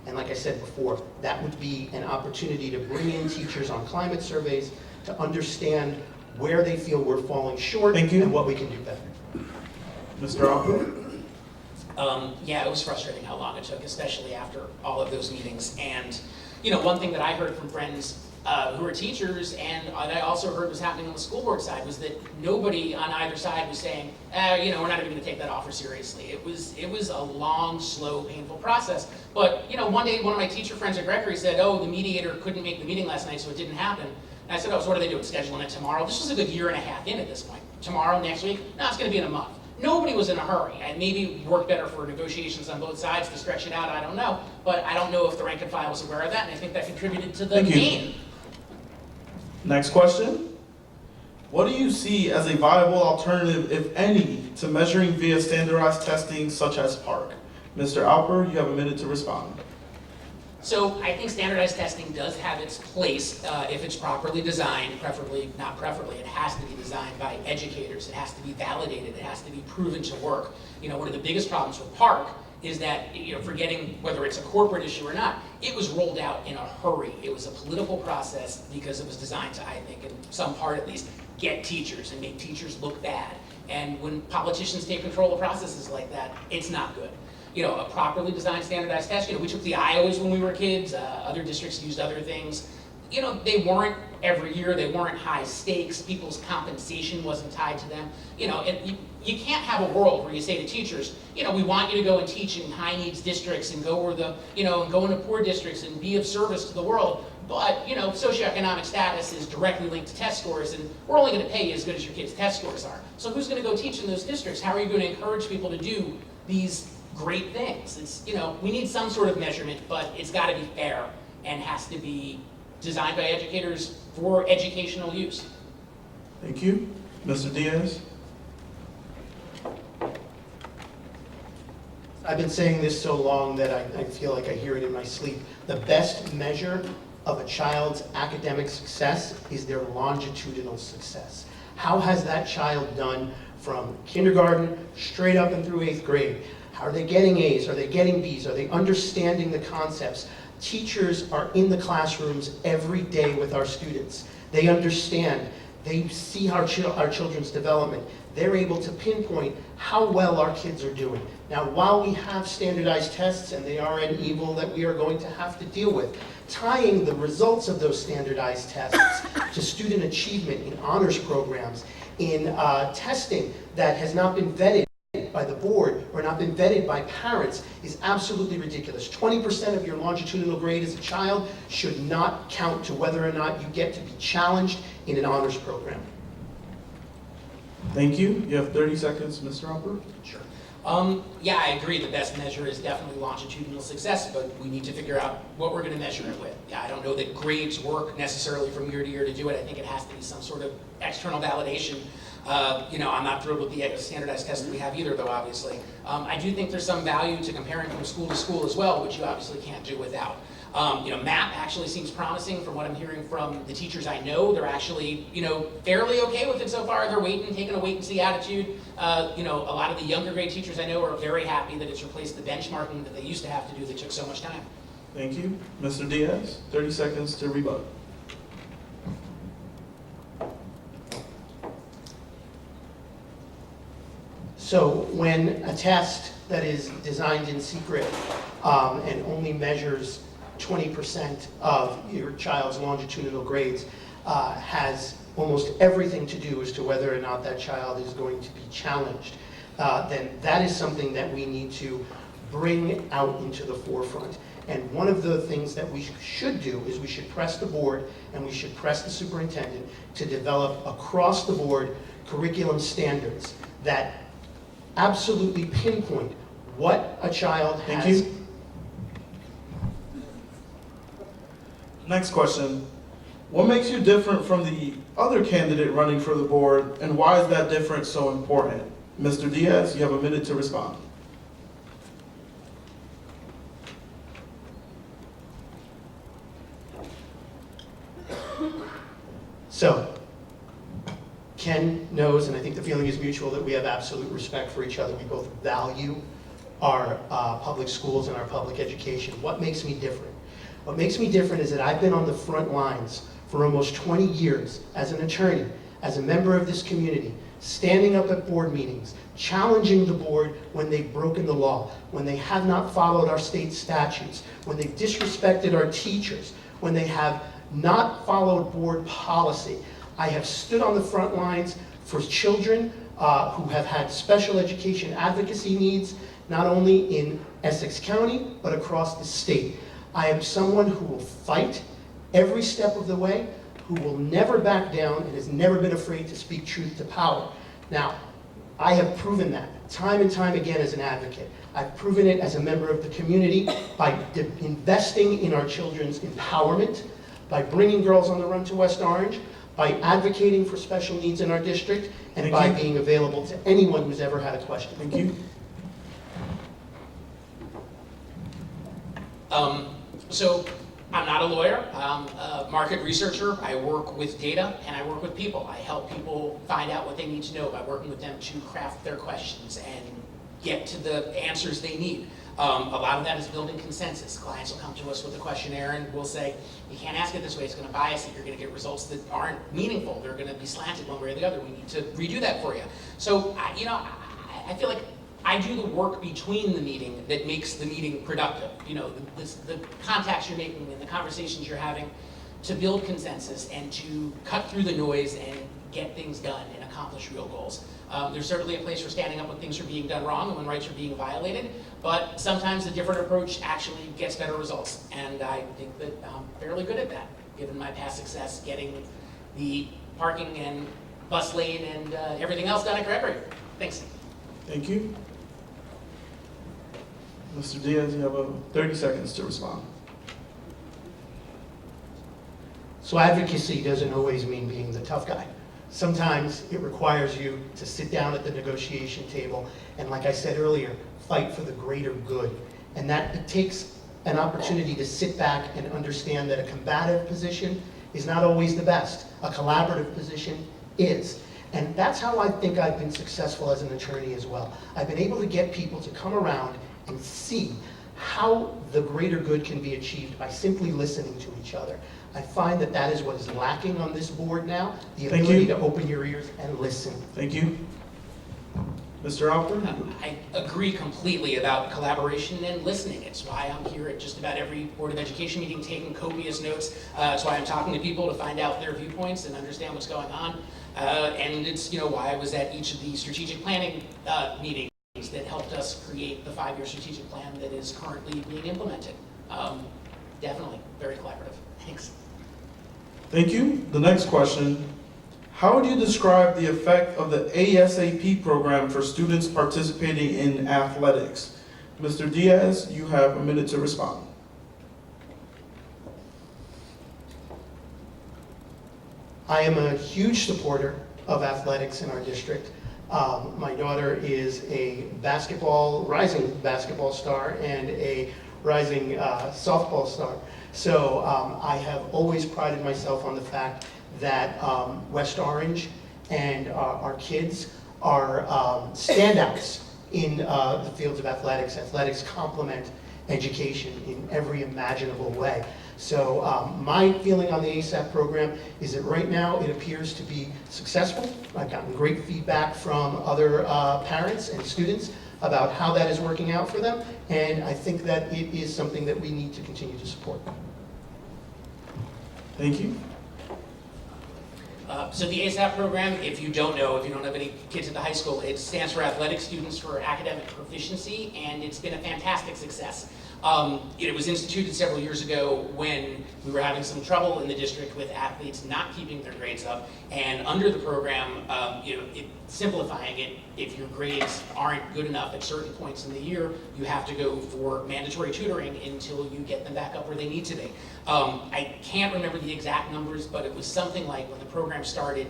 And like I said before, that would be an opportunity to bring in teachers on climate surveys to understand where they feel we're falling short and what we can do better. Mr. Alpert. It was frustrating how long it took, especially after all of those meetings. And, one thing that I heard from friends who are teachers, and I also heard was happening on the school board side, was that nobody on either side was saying, we're not even going to take that offer seriously. It was a long, slow, painful process. But, one day, one of my teacher friends at Gregory said, the mediator couldn't make the meeting last night, so it didn't happen. And I said, so what are they doing, scheduling it tomorrow? This was a good year and a half in at this point. Tomorrow, next week? No, it's going to be in a month. Nobody was in a hurry, and maybe it worked better for negotiations on both sides to stretch it out, I don't know. But I don't know if the rank and file was aware of that, and I think that contributed to the gain. Next question. What do you see as a viable alternative, if any, to measuring via standardized testing such as PARCC? Mr. Alper, you have a minute to respond. So I think standardized testing does have its place if it's properly designed, not preferably, it has to be designed by educators, it has to be validated, it has to be proven to work. One of the biggest problems with PARCC is that, forgetting whether it's a corporate issue or not, it was rolled out in a hurry. It was a political process because it was designed to, I think, in some part at least, get teachers and make teachers look bad. And when politicians take control of processes like that, it's not good. A properly designed standardized test, we took the Iowas when we were kids, other districts used other things. They weren't every year, they weren't high stakes, people's compensation wasn't tied to them. You can't have a world where you say to teachers, we want you to go and teach in high needs districts and go where and go into poor districts and be of service to the world. But, socioeconomic status is directly linked to test scores, and we're only going to pay you as good as your kids' test scores are. So who's going to go teach in those districts? How are you going to encourage people to do these great things? It's, we need some sort of measurement, but it's got to be fair and has to be designed by educators for educational use. Thank you. Mr. Diaz? I've been saying this so long that I feel like I hear it in my sleep. The best measure of a child's academic success is their longitudinal success. How has that child done from kindergarten straight up and through 8th grade? How are they getting A's? Are they getting B's? Are they understanding the concepts? Teachers are in the classrooms every day with our students. They understand They see our children's development. They're able to pinpoint how well our kids are doing. Now, while we have standardized tests, and they are an evil that we are going to have to deal with, tying the results of those standardized tests to student achievement in honors programs, in testing that has not been vetted by the board or not been vetted by parents is absolutely ridiculous. 20% of your longitudinal grade as a child should not count to whether or not you get to be challenged in an honors program. Thank you. You have 30 seconds, Mr. Hopper. Sure. Yeah, I agree. The best measure is definitely longitudinal success, but we need to figure out what we're going to measure it with. Yeah, I don't know that grades work necessarily from year to year to do it. I think it has to be some sort of external validation. I'm not thrilled with the standardized tests that we have either, though, obviously. I do think there's some value to comparing from school to school as well, which you obviously can't do without. MAP actually seems promising from what I'm hearing from the teachers I know. They're actually, fairly okay with it so far. They're taking a wait-and-see attitude. A lot of the younger grade teachers I know are very happy that it's replaced the benchmarking that they used to have to do that took so much time. Thank you. Mr. Diaz, 30 seconds to rebut. So when a test that is designed in secret and only measures 20% of your child's longitudinal grades has almost everything to do as to whether or not that child is going to be challenged, then that is something that we need to bring out into the forefront. And one of the things that we should do is we should press the board and we should press the superintendent to develop across the board curriculum standards that absolutely pinpoint what a child has. Thank you. Next question. What makes you different from the other candidate running for the board, and why is that difference so important? Mr. Diaz, you have a minute to respond. So, Ken knows, and I think the feeling is mutual, that we have absolute respect for each other. We both value our public schools and our public education. What makes me different? What makes me different is that I've been on the front lines for almost 20 years as an attorney, as a member of this community, standing up at board meetings, challenging the board when they've broken the law, when they have not followed our state statutes, when they've disrespected our teachers, when they have not followed board policy. I have stood on the front lines for children who have had special education advocacy needs, not only in Essex County, but across the state. I am someone who will fight every step of the way, who will never back down and has never been afraid to speak truth to power. Now, I have proven that time and time again as an advocate. I've proven it as a member of the community by investing in our children's empowerment, by bringing Girls on the Run to West Orange, by advocating for special needs in our district, and Thank by you. being available to anyone who's ever had a question. Thank you. So I'm not a lawyer. I'm a market researcher. I work with data and I work with people. I help people find out what they need to know by working with them to craft their questions and get to the answers they need. A lot of that is building consensus. Clients will come to us with a questionnaire and we'll say, you can't ask it this way, it's going to bias it. You're going to get results that aren't meaningful. They're going to be slanted one way or the other. We need to redo that for you. So, I feel like I do the work between the meeting that makes the meeting productive. The contacts you're making and the conversations you're having to build consensus and to cut through the noise and get things done and accomplish real goals. There's certainly a place for standing up when things are being done wrong and when rights are being violated, but sometimes a different approach actually gets better results. And I think that I'm fairly good at that, given my past success getting the parking and bus lane and everything else done at Gregory. Thanks. Thank you. Mr. Diaz, you have 30 seconds to respond. So advocacy doesn't always mean being the tough guy. Sometimes it requires you to sit down at the negotiation table and, like I said earlier, fight for the greater good. And that it takes an opportunity to sit back and understand that a combative position is not always the best. A collaborative position is. And that's how I think I've been successful as an attorney as well. I've been able to get people to come around and see how the greater good can be achieved by simply listening to each other. I find that that is what is lacking on this board now, the Thank ability you. to open your ears and listen. Thank you. Mr. Alper? I agree completely about collaboration and listening. It's why I'm here at just about every Board of Education meeting taking copious notes. It's why I'm talking to people to find out their viewpoints and understand what's going on. And it's why I was at each of the strategic planning meetings that helped us create the 5-year strategic plan that is currently being implemented. Definitely very collaborative. Thanks. Thank you. The next question. How would you describe the effect of the ASAP program for students participating in athletics? Mr. Diaz, you have a minute to respond. I am a huge supporter of athletics in our district. My daughter is a rising basketball star and a rising softball star. So I have always prided myself on the fact that West Orange and our kids are standouts in the fields of athletics. Athletics complement education in every imaginable way. So my feeling on the ASAP program is that right now it appears to be successful. I've gotten great feedback from other parents and students about how that is working out for them, and I think that it is something that we need to continue to support. Thank you. So the ASAP program, if you don't know, if you don't have any kids at the high school, it stands for Athletic Students for Academic Proficiency, and it's been a fantastic success. It was instituted several years ago when we were having some trouble in the district with athletes not keeping their grades up, and under the program, simplifying it, if your grades aren't good enough at certain points in the year, you have to go for mandatory tutoring until you get them back up where they need to be. I can't remember the exact numbers, but it was something like when the program started,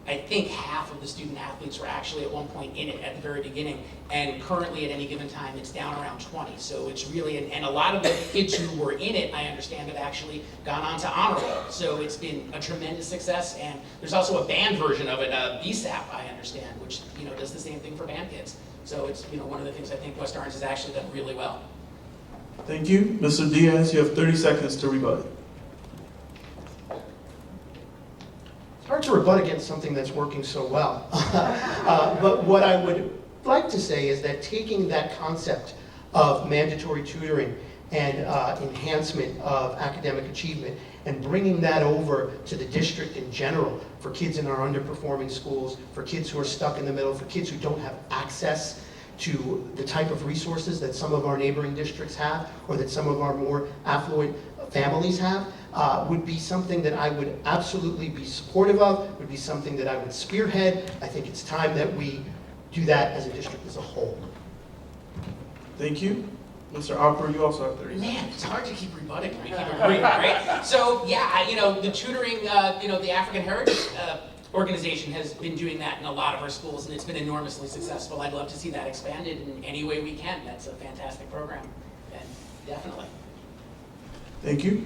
I think half of the student athletes were actually at one point in it at the very beginning, and currently at any given time it's down around 20. So it's really, and a lot of the kids who were in it, I understand, have actually gone on to honor roll. So it's been a tremendous success, and there's also a band version of it, BSAP, I understand, which does the same thing for band kids. So it's one of the things I think West Orange has actually done really well. Thank you. Mr. Diaz, you have 30 seconds to rebut. It's hard to rebut against something that's working so well. But what I would like to say is that taking that concept of mandatory tutoring and enhancement of academic achievement and bringing that over to the district in general for kids in our underperforming schools, for kids who are stuck in the middle, for kids who don't have access to the type of resources that some of our neighboring districts have or that some of our more affluent families have, would be something that I would absolutely be supportive of, would be something that I would spearhead. I think it's time that we do that as a district as a whole. Thank you. Mr. Alper, you also have 30 seconds. Man, it's hard to keep rebutting when you keep agreeing, right? So yeah, the tutoring, the African Heritage organization has been doing that in a lot of our schools, and it's been enormously successful. I'd love to see that expanded in any way we can. That's a fantastic program, and definitely. Thank you.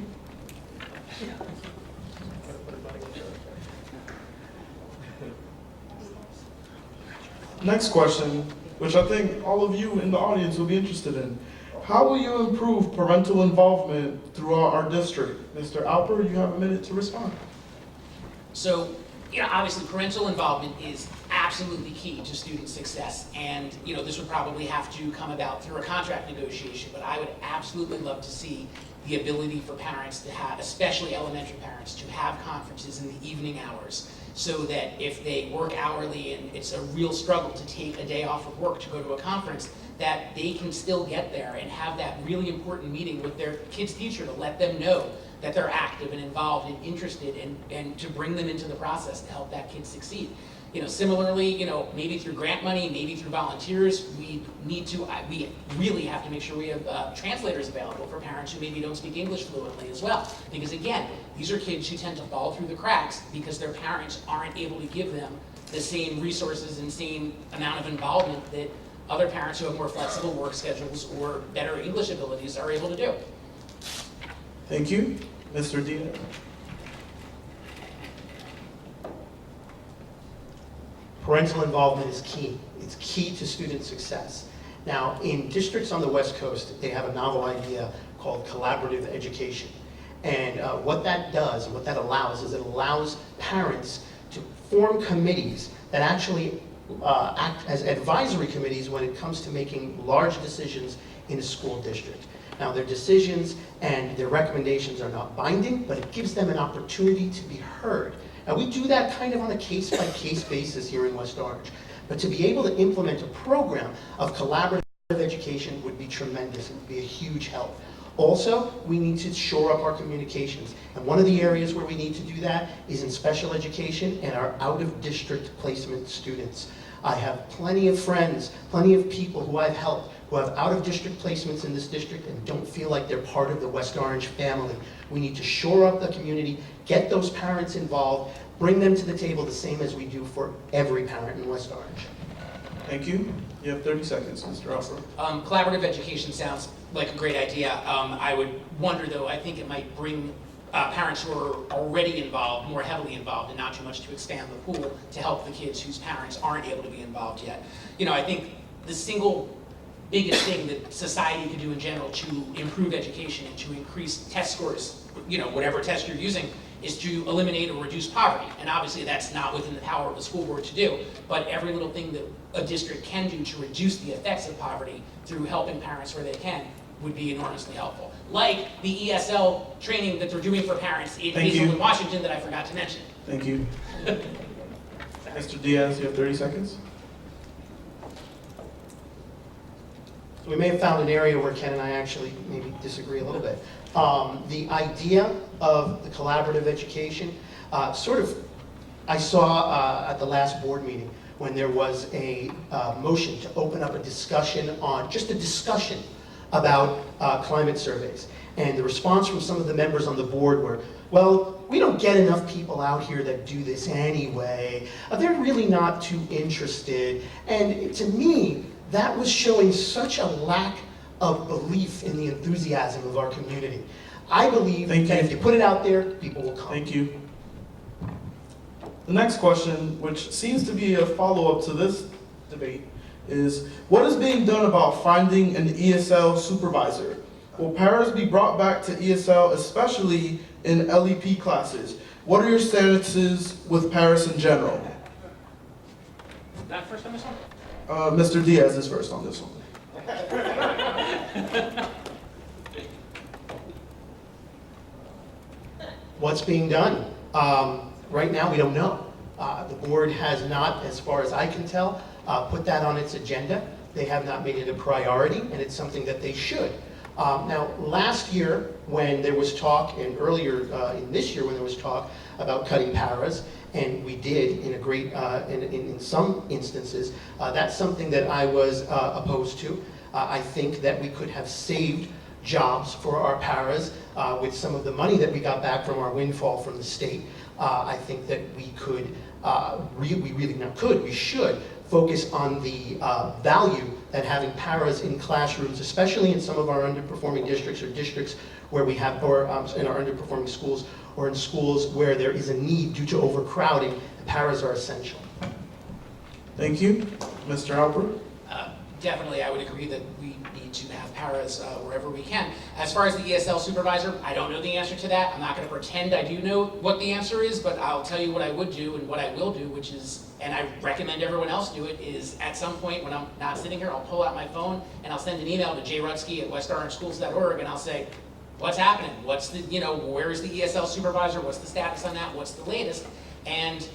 Next question, which I think all of you in the audience will be interested in. How will you improve parental involvement throughout our district? Mr. Alper, you have a minute to respond. So, obviously parental involvement is absolutely key to student success, and this would probably have to come about through a contract negotiation, but I would absolutely love to see the ability for parents to have, especially elementary parents, to have conferences in the evening hours, so that if they work hourly and it's a real struggle to take a day off of work to go to a conference, that they can still get there and have that really important meeting with their kid's teacher to let them know that they're active and involved and interested, and to bring them into the process to help that kid succeed. Similarly, maybe through grant money, maybe through volunteers, we really have to make sure we have translators available for parents who maybe don't speak English fluently as well. Because again, these are kids who tend to fall through the cracks because their parents aren't able to give them the same resources and same amount of involvement that other parents who have more flexible work schedules or better English abilities are able to do. Thank you. Mr. Diaz. Parental involvement is key. It's key to student success. Now, in districts on the West Coast, they have a novel idea called collaborative education. And what that does, and what that allows, is it allows parents to form committees that actually act as advisory committees when it comes to making large decisions in a school district. Now, their decisions and their recommendations are not binding, but it gives them an opportunity to be heard. Now, we do that kind of on a case-by-case basis here in West Orange. But to be able to implement a program of collaborative education would be tremendous. It would be a huge help. Also, we need to shore up our communications. And one of the areas where we need to do that is in special education and our out-of-district placement students. I have plenty of friends, plenty of people who I've helped who have out-of-district placements in this district and don't feel like they're part of the West Orange family. We need to shore up the community, get those parents involved, bring them to the table the same as we do for every parent in West Orange. Thank you. You have 30 seconds, Mr. Alford. Collaborative education sounds like a great idea. I would wonder, though, I think it might bring parents who are already involved, more heavily involved, and not too much to expand the pool to help the kids whose parents aren't able to be involved yet. You know, I think the single biggest thing that society could do in general to improve education and to increase test scores, you know, whatever test you're using, is to eliminate or reduce poverty. And obviously that's not within the power of the school board to do, but every little thing that a district can do to reduce the effects of poverty through helping parents where they can would be enormously helpful. Like the ESL training that they're doing for parents in Hazelwood, Washington that I forgot to mention. Thank you. Mr. Diaz, you have 30 seconds. So we may have found an area where Ken and I actually maybe disagree a little bit. The idea of the collaborative education, I saw at the last board meeting when there was a motion to open up a discussion on, just a discussion about climate surveys. And the response from some of the members on the board were, well, we don't get enough people out here that do this anyway. They're really not too interested. And to me, that was showing such a lack of belief in the enthusiasm of our community. I believe that if you put it out there, people will come. Thank you. The next question, which seems to be a follow-up to this debate, is what is being done about finding an ESL supervisor? Will paras be brought back to ESL, especially in LEP classes? What are your stances with paras in general? Not first on this one? Mr. Diaz is first on this one. What's being done? Right now, we don't know. The board has not, as far as I can tell, put that on its agenda. They have not made it a priority, and it's something that they should. Now, last year, when there was talk, and earlier in this year when there was talk about cutting paras, and we did in a great, in some instances, that's something that I was opposed to. I think that we could have saved jobs for our paras with some of the money that we got back from our windfall from the state. I think that we could, we should focus on the value that having paras in classrooms, especially in some of our underperforming districts or districts where we have, or in our underperforming schools, or in schools where there is a need due to overcrowding, the paras are essential. Thank you. Mr. Alpert? Definitely, I would agree that we need to have paras wherever we can. As far as the ESL supervisor, I don't know the answer to that. I'm not going to pretend I do know what the answer is, but I'll tell you what I would do and what I will do, which is, and I recommend everyone else do it, is at some point when I'm not sitting here, I'll pull out my phone and I'll send an email to jrutsky@westorangeschools.org and I'll say, what's happening? What's the, where is the ESL supervisor? What's the status on that? What's the latest? And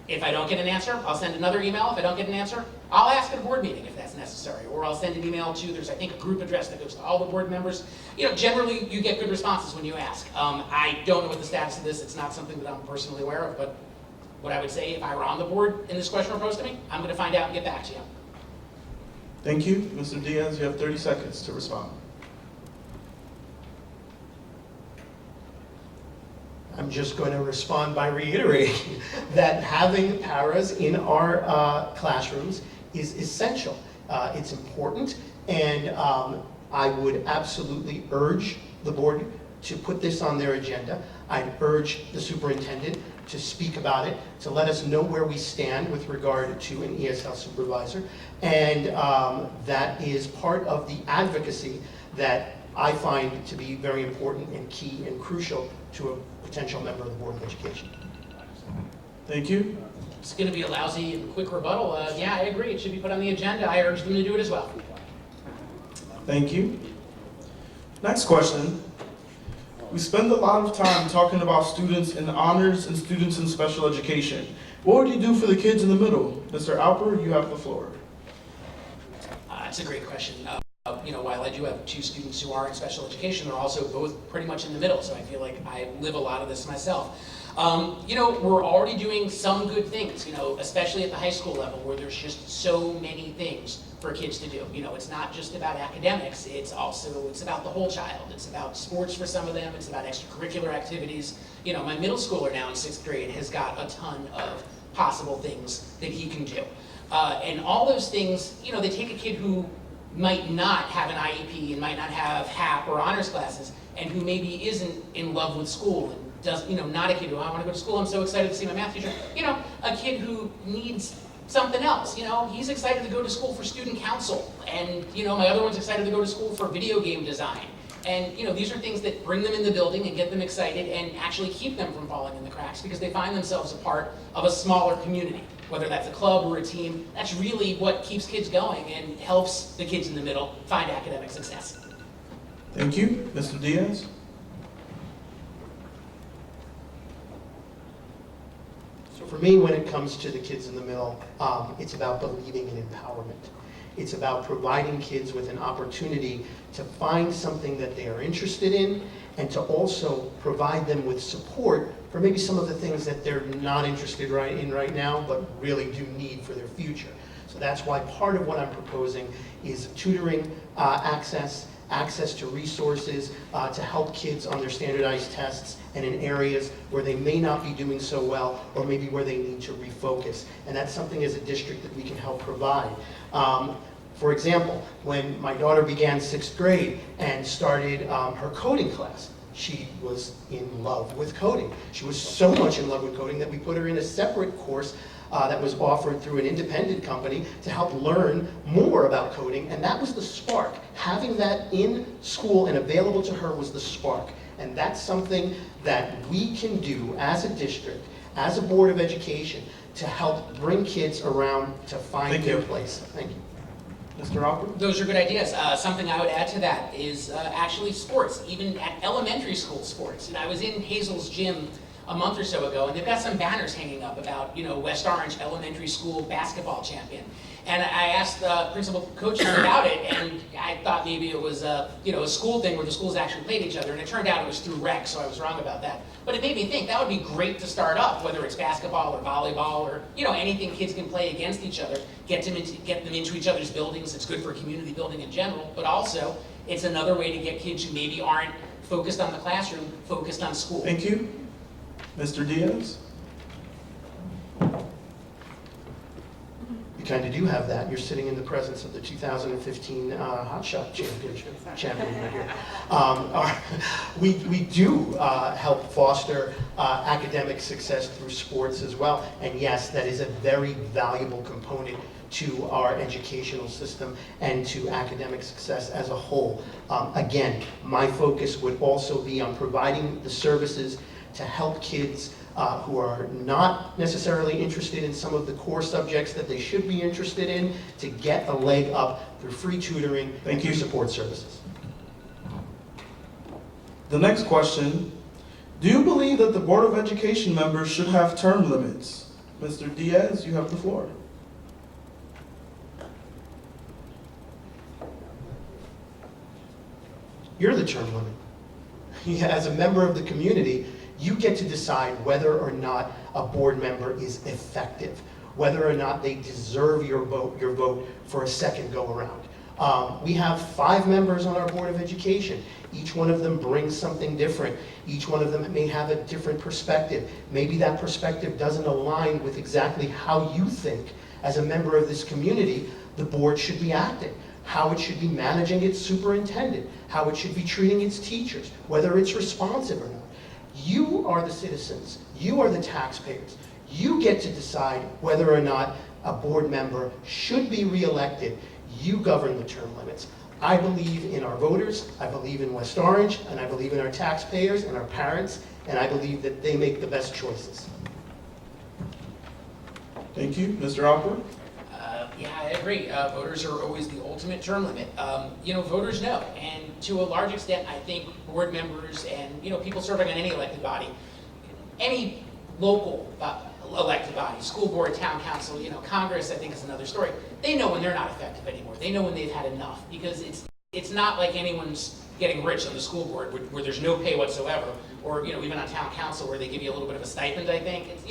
if I don't get an answer, I'll send another email. If I don't get an answer, I'll ask at a board meeting if that's necessary. Or I'll send an email to, there's I think a group address that goes to all the board members. Generally you get good responses when you ask. I don't know what the status of this, it's not something that I'm personally aware of, but what I would say if I were on the board and this question were posed to me, I'm gonna find out and get back to you. Thank you. Mr. Diaz, you have 30 seconds to respond. I'm just going to respond by reiterating that having paras in our classrooms is essential. It's important, and I would absolutely urge the board to put this on their agenda. I'd urge the superintendent to speak about it, to let us know where we stand with regard to an ESL supervisor, and that is part of the advocacy that I find to be very important and key and crucial to a potential member of the Board of Education. Thank you. It's going to be a lousy and quick rebuttal. Yeah, I agree. It should be put on the agenda. I urge them to do it as well. Thank you. Next question. We spend a lot of time talking about students in honors and students in special education. What would you do for the kids in the middle? Mr. Alper, you have the floor. That's a great question. While I do have 2 students who are in special education, they're also both pretty much in the middle, so I feel like I live a lot of this myself. We're already doing some good things, especially at the high school level where there's just so many things for kids to do. It's not just about academics, it's about the whole child. It's about sports for some of them, it's about extracurricular activities. My middle schooler now in 6th grade has got a ton of possible things that he can do. And all those things, they take a kid who might not have an IEP and might not have HAP or honors classes, and who maybe isn't in love with school and does, not a kid who, I want to go to school, I'm so excited to see my math teacher. A kid who needs something else. He's excited to go to school for student council, and my other one's excited to go to school for video game design. And these are things that bring them in the building and get them excited and actually keep them from falling in the cracks because they find themselves a part of a smaller community. Whether that's a club or a team, that's really what keeps kids going and helps the kids in the middle find academic success. Thank you. Mr. Diaz? So for me, when it comes to the kids in the middle, it's about believing in empowerment. It's about providing kids with an opportunity to find something that they are interested in and to also provide them with support for maybe some of the things that they're not interested in right now, but really do need for their future. So that's why part of what I'm proposing is tutoring access to resources to help kids on their standardized tests and in areas where they may not be doing so well or maybe where they need to refocus. And that's something as a district that we can help provide. For example, when my daughter began 6th grade and started her coding class, she was in love with coding. She was so much in love with coding that we put her in a separate course that was offered through an independent company to help learn more about coding, and that was the spark. Having that in school and available to her was the spark, and that's something that we can do as a district, as a Board of Education, to help bring kids around to find their place. Thank you. Mr. Alper? Those are good ideas. Something I would add to that is actually sports, even at elementary school sports. And I was in Hazel's gym a month or so ago, and they've got some banners hanging up about, West Orange Elementary School basketball champion. And I asked the principal coaches about it, and I thought maybe it was a school thing where the schools actually played each other, and it turned out it was through rec, so I was wrong about that. But it made me think that would be great to start up, whether it's basketball or volleyball or anything kids can play against each other, get them into each other's buildings. It's good for community building in general, but also it's another way to get kids who maybe aren't focused on the classroom, focused on school. Thank you. Mr. Diaz? You kind of do have that. You're sitting in the presence of the 2015 Hot Shot champion right here. We do help foster academic success through sports as well. And yes, that is a very valuable component to our educational system and to academic success as a whole. Again, my focus would also be on providing the services to help kids who are not necessarily interested in some of the core subjects that they should be interested in to get a leg up through free tutoring and through support services. The next question, do you believe that the Board of Education members should have term limits? Mr. Diaz, you have the floor. You're the term limit. As a member of the community, you get to decide whether or not a board member is effective, whether or not they deserve your vote for a second go-around. We have 5 members on our Board of Education. Each one of them brings something different. Each one of them may have a different perspective. Maybe that perspective doesn't align with exactly how you think, as a member of this community, the board should be acting, how it should be managing its superintendent, how it should be treating its teachers, whether it's responsive or not. You are the citizens. You are the taxpayers. You get to decide whether or not a board member should be reelected. You govern the term limits. I believe in our voters, I believe in West Orange, and I believe in our taxpayers and our parents, and I believe that they make the best choices. Thank you. Mr. Alper? Yeah, I agree. Voters are always the ultimate term limit. Voters know, and to a large extent, I think board members and, people serving on any elected body, any local elected body, school board, town council, Congress, I think is another story. They know when they're not effective anymore. They know when they've had enough, because it's not like anyone's getting rich on the school board where there's no pay whatsoever, or, even on town council where they give you a little bit of a stipend, I think. It's,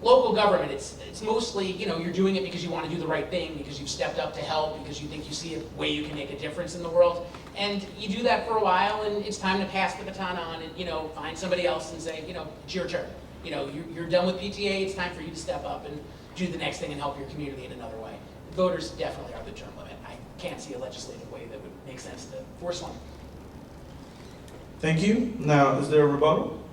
local government, it's mostly, you're doing it because you want to do the right thing, because you've stepped up to help, because you think you see a way you can make a difference in the world. And you do that for a while, and it's time to pass the baton on and, find somebody else and say, it's your turn. You're done with PTA, it's time for you to step up and do the next thing and help your community in another way. Voters definitely are the term limit. I can't see a legislative way that would make sense to force one. Thank you. Now, is there a rebuttal?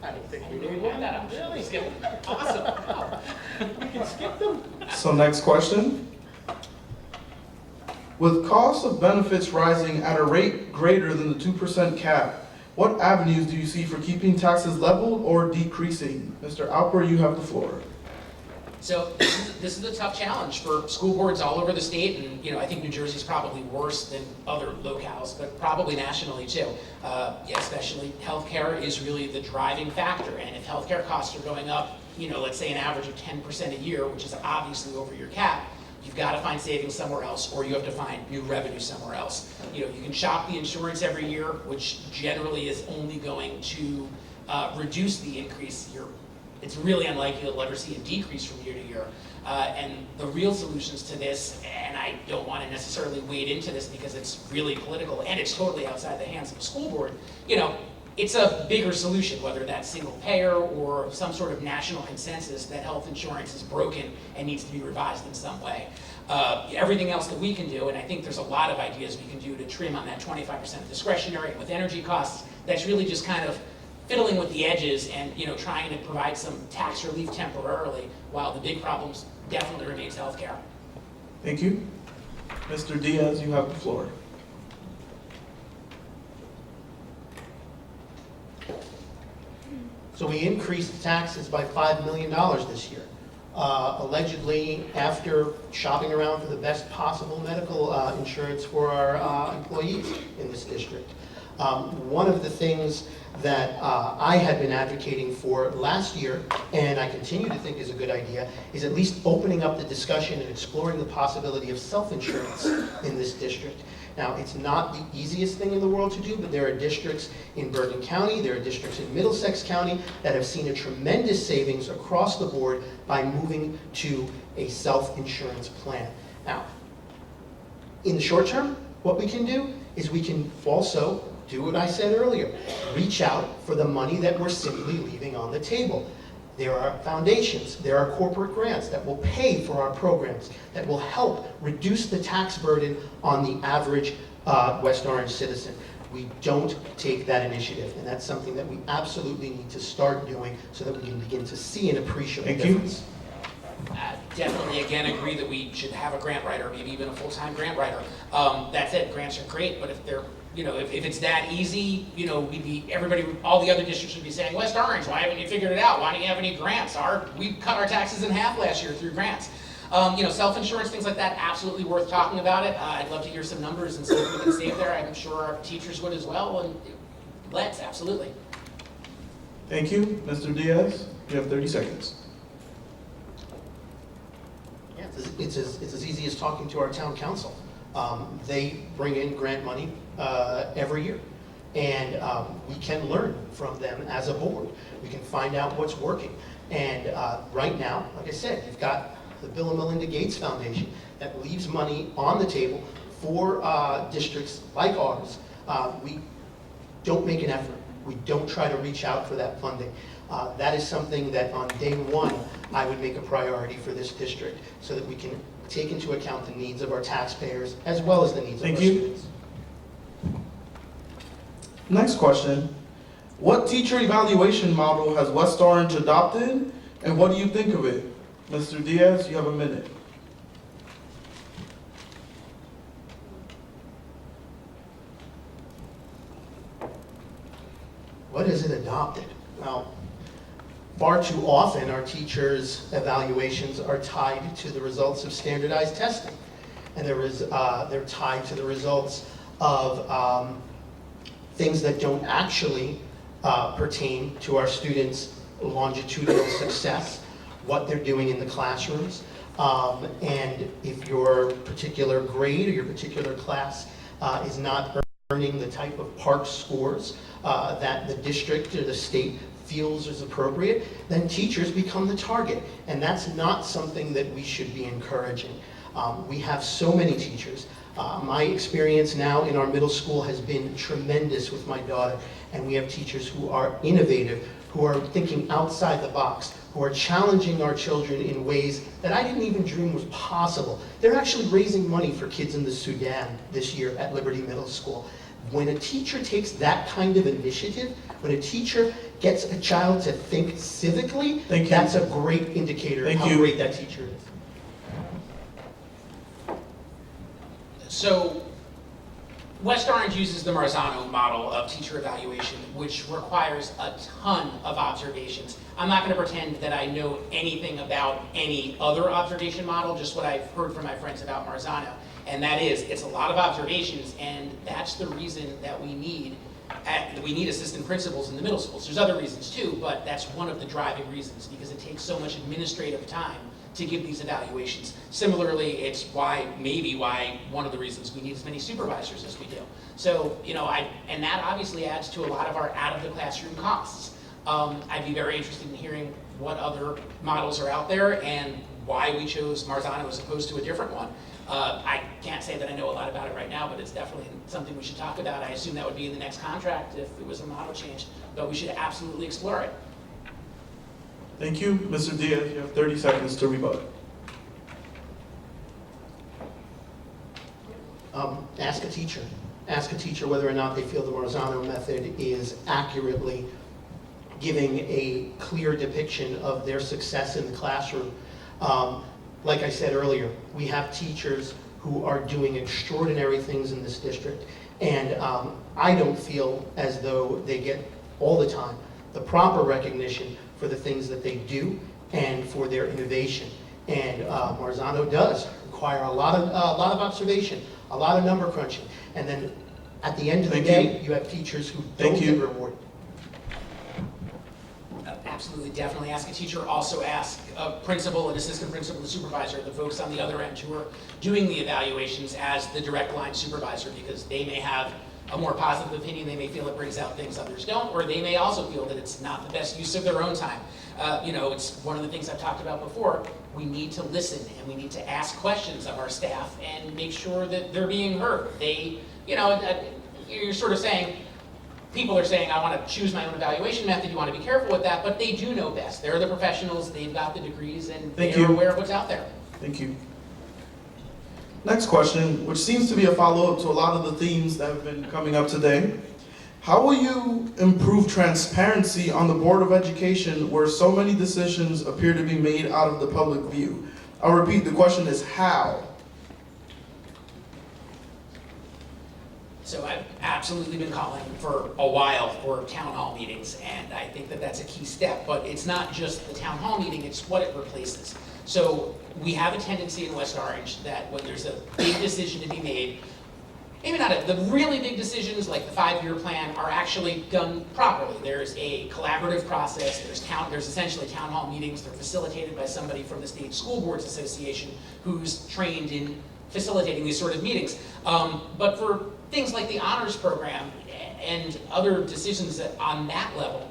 I don't think we Maybe need we one. had that option. Just kidding. Awesome. Wow. We can skip them. So next question. With cost of benefits rising at a rate greater than the 2% cap, what avenues do you see for keeping taxes level or decreasing? Mr. Alper, you have the floor. So this is a tough challenge for school boards all over the state, and I think New Jersey's probably worse than other locales, but probably nationally too. Especially healthcare is really the driving factor, and if healthcare costs are going up, let's say an average of 10% a year, which is obviously over your cap, you've got to find savings somewhere else, or you have to find new revenue somewhere else. You can shop the insurance every year, which generally is only going to reduce the increase. It's really unlikely you'll ever see a decrease from year to year. And the real solutions to this, and I don't want to necessarily wade into this because it's really political and it's totally outside the hands of the school board, it's a bigger solution, whether that's single payer or some sort of national consensus that health insurance is broken and needs to be revised in some way. Everything else that we can do, and I think there's a lot of ideas we can do to trim on that 25% discretionary, and with energy costs, that's really just kind of fiddling with the edges and trying to provide some tax relief temporarily, while the big problem definitely remains healthcare. Thank you. Mr. Diaz, you have the floor. So we increased taxes by $5 million this year. Allegedly, after shopping around for the best possible medical insurance for our employees in this district. One of the things that I had been advocating for last year, and I continue to think is a good idea, is at least opening up the discussion and exploring the possibility of self-insurance in this district. Now, it's not the easiest thing in the world to do, but there are districts in Bergen County, there are districts in Middlesex County that have seen a tremendous savings across the board by moving to a self-insurance plan. Now, in the short term, what we can do is we can also do what I said earlier, reach out for the money that we're simply leaving on the table. There are foundations, there are corporate grants that will pay for our programs, that will help reduce the tax burden on the average West Orange citizen. We don't take that initiative, and that's something that we absolutely need to start doing so that we can begin to see an appreciable difference. Definitely, again, agree that we should have a grant writer, maybe even a full-time grant writer. That said, grants are great, but if they're if it's that easy, all the other districts would be saying, West Orange, why haven't you figured it out? Why don't you have any grants? We cut our taxes in half last year through grants. Self-insurance, things like that, absolutely worth talking about it. I'd love to hear some numbers and see if we can save there. I'm sure our teachers would as well, and let's, absolutely. Thank you. Mr. Diaz, you have 30 seconds. Yeah, it's as easy as talking to our town council. They bring in grant money every year, and we can learn from them as a board. We can find out what's working. And right now, like I said, you've got the Bill and Melinda Gates Foundation that leaves money on the table for districts like ours. We don't make an effort. We don't try to reach out for that funding. That is something that on day one, I would make a priority for this district so that we can take into account the needs of our taxpayers as well as the needs of our students. Next question. What teacher evaluation model has West Orange adopted, and what do you think of it? Mr. Diaz, you have a minute. is it adopted? Well, far too often our teachers' evaluations are tied to the results of standardized testing. And they're tied to the results of things that don't actually pertain to our students' longitudinal success, what they're doing in the classrooms, and if your particular grade or your particular class is not earning the type of PARCC scores that the district or the state feels is appropriate, then teachers become the target. And that's not something that we should be encouraging. We have so many teachers. My experience now in our middle school has been tremendous with my daughter, and we have teachers who are innovative, who are thinking outside the box, who are challenging our children in ways that I didn't even dream was possible. They're actually raising money for kids in the Sudan this year at Liberty Middle School. When a teacher takes that kind of initiative, when a teacher gets a child to think civically, that's a great indicator of how great that teacher is. So West Orange uses the Marzano model of teacher evaluation, which requires a ton of observations. I'm not going to pretend that I know anything about any other observation model, just what I've heard from my friends about Marzano. And that is, it's a lot of observations, and that's the reason that we need assistant principals in the middle schools. There's other reasons too, but that's one of the driving reasons, because it takes so much administrative time to give these evaluations. Similarly, it's maybe why one of the reasons we need as many supervisors as we do. So, and that obviously adds to a lot of our out of the classroom costs. I'd be very interested in hearing what other models are out there and why we chose Marzano as opposed to a different one. I can't say that I know a lot about it right now, but it's definitely something we should talk about. I assume that would be in the next contract if it was a model change, but we should absolutely explore it. Thank you. Mr. Diaz, you have 30 seconds to rebut. Ask a teacher. Ask a teacher whether or not they feel the Marzano method is accurately giving a clear depiction of their success in the classroom. Like I said earlier, we have teachers who are doing extraordinary things in this district, and I don't feel as though they get all the time the proper recognition for the things that they do and for their innovation. And Marzano does require a lot of observation, a lot of number crunching, and then at the end of the day, you have teachers who don't get rewarded. Absolutely, definitely ask a teacher. Also ask a principal, an assistant principal, the supervisor, the folks on the other end who are doing the evaluations as the direct line supervisor, because they may have a more positive opinion. They may feel it brings out things others don't, or they may also feel that it's not the best use of their own time. It's one of the things I've talked about before. We need to listen and we need to ask questions of our staff and make sure that they're being heard. You're sort of saying, people are saying, I want to choose my own evaluation method. You want to be careful with that, but they do know best. They're the professionals. They've got the degrees, and they're aware of what's out there. Thank you. Next question, which seems to be a follow-up to a lot of the themes that have been coming up today. How will you improve transparency on the Board of Education where so many decisions appear to be made out of the public view? I'll repeat, the question is how? So I've absolutely been calling for a while for town hall meetings, and I think that that's a key step, but it's not just the town hall meeting, it's what it replaces. So we have a tendency in West Orange that when there's a big decision to be made, maybe not the really big decisions like the 5-year plan are actually done properly. There's a collaborative process, there's essentially town hall meetings, they're facilitated by somebody from the State School Boards Association who's trained in facilitating these sort of meetings. But for things like the honors program and other decisions on that level,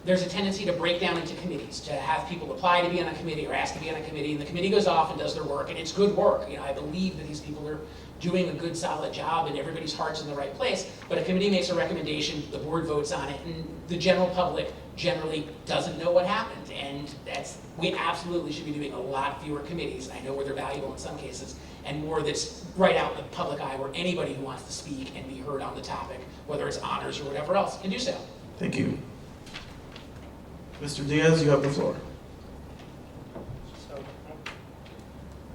there's a tendency to break down into committees, to have people apply to be on a committee or ask to be on a committee, and the committee goes off and does their work, and it's good work. I believe that these people are doing a good, solid job, and everybody's heart's in the right place, but a committee makes a recommendation, the board votes on it, and the general public generally doesn't know what happened, and we absolutely should be doing a lot fewer committees. I know where they're valuable in some cases, and more that's right out in the public eye where anybody who wants to speak and be heard on the topic, whether it's honors or whatever else, can do so. Thank you. Mr. Diaz, you have the floor.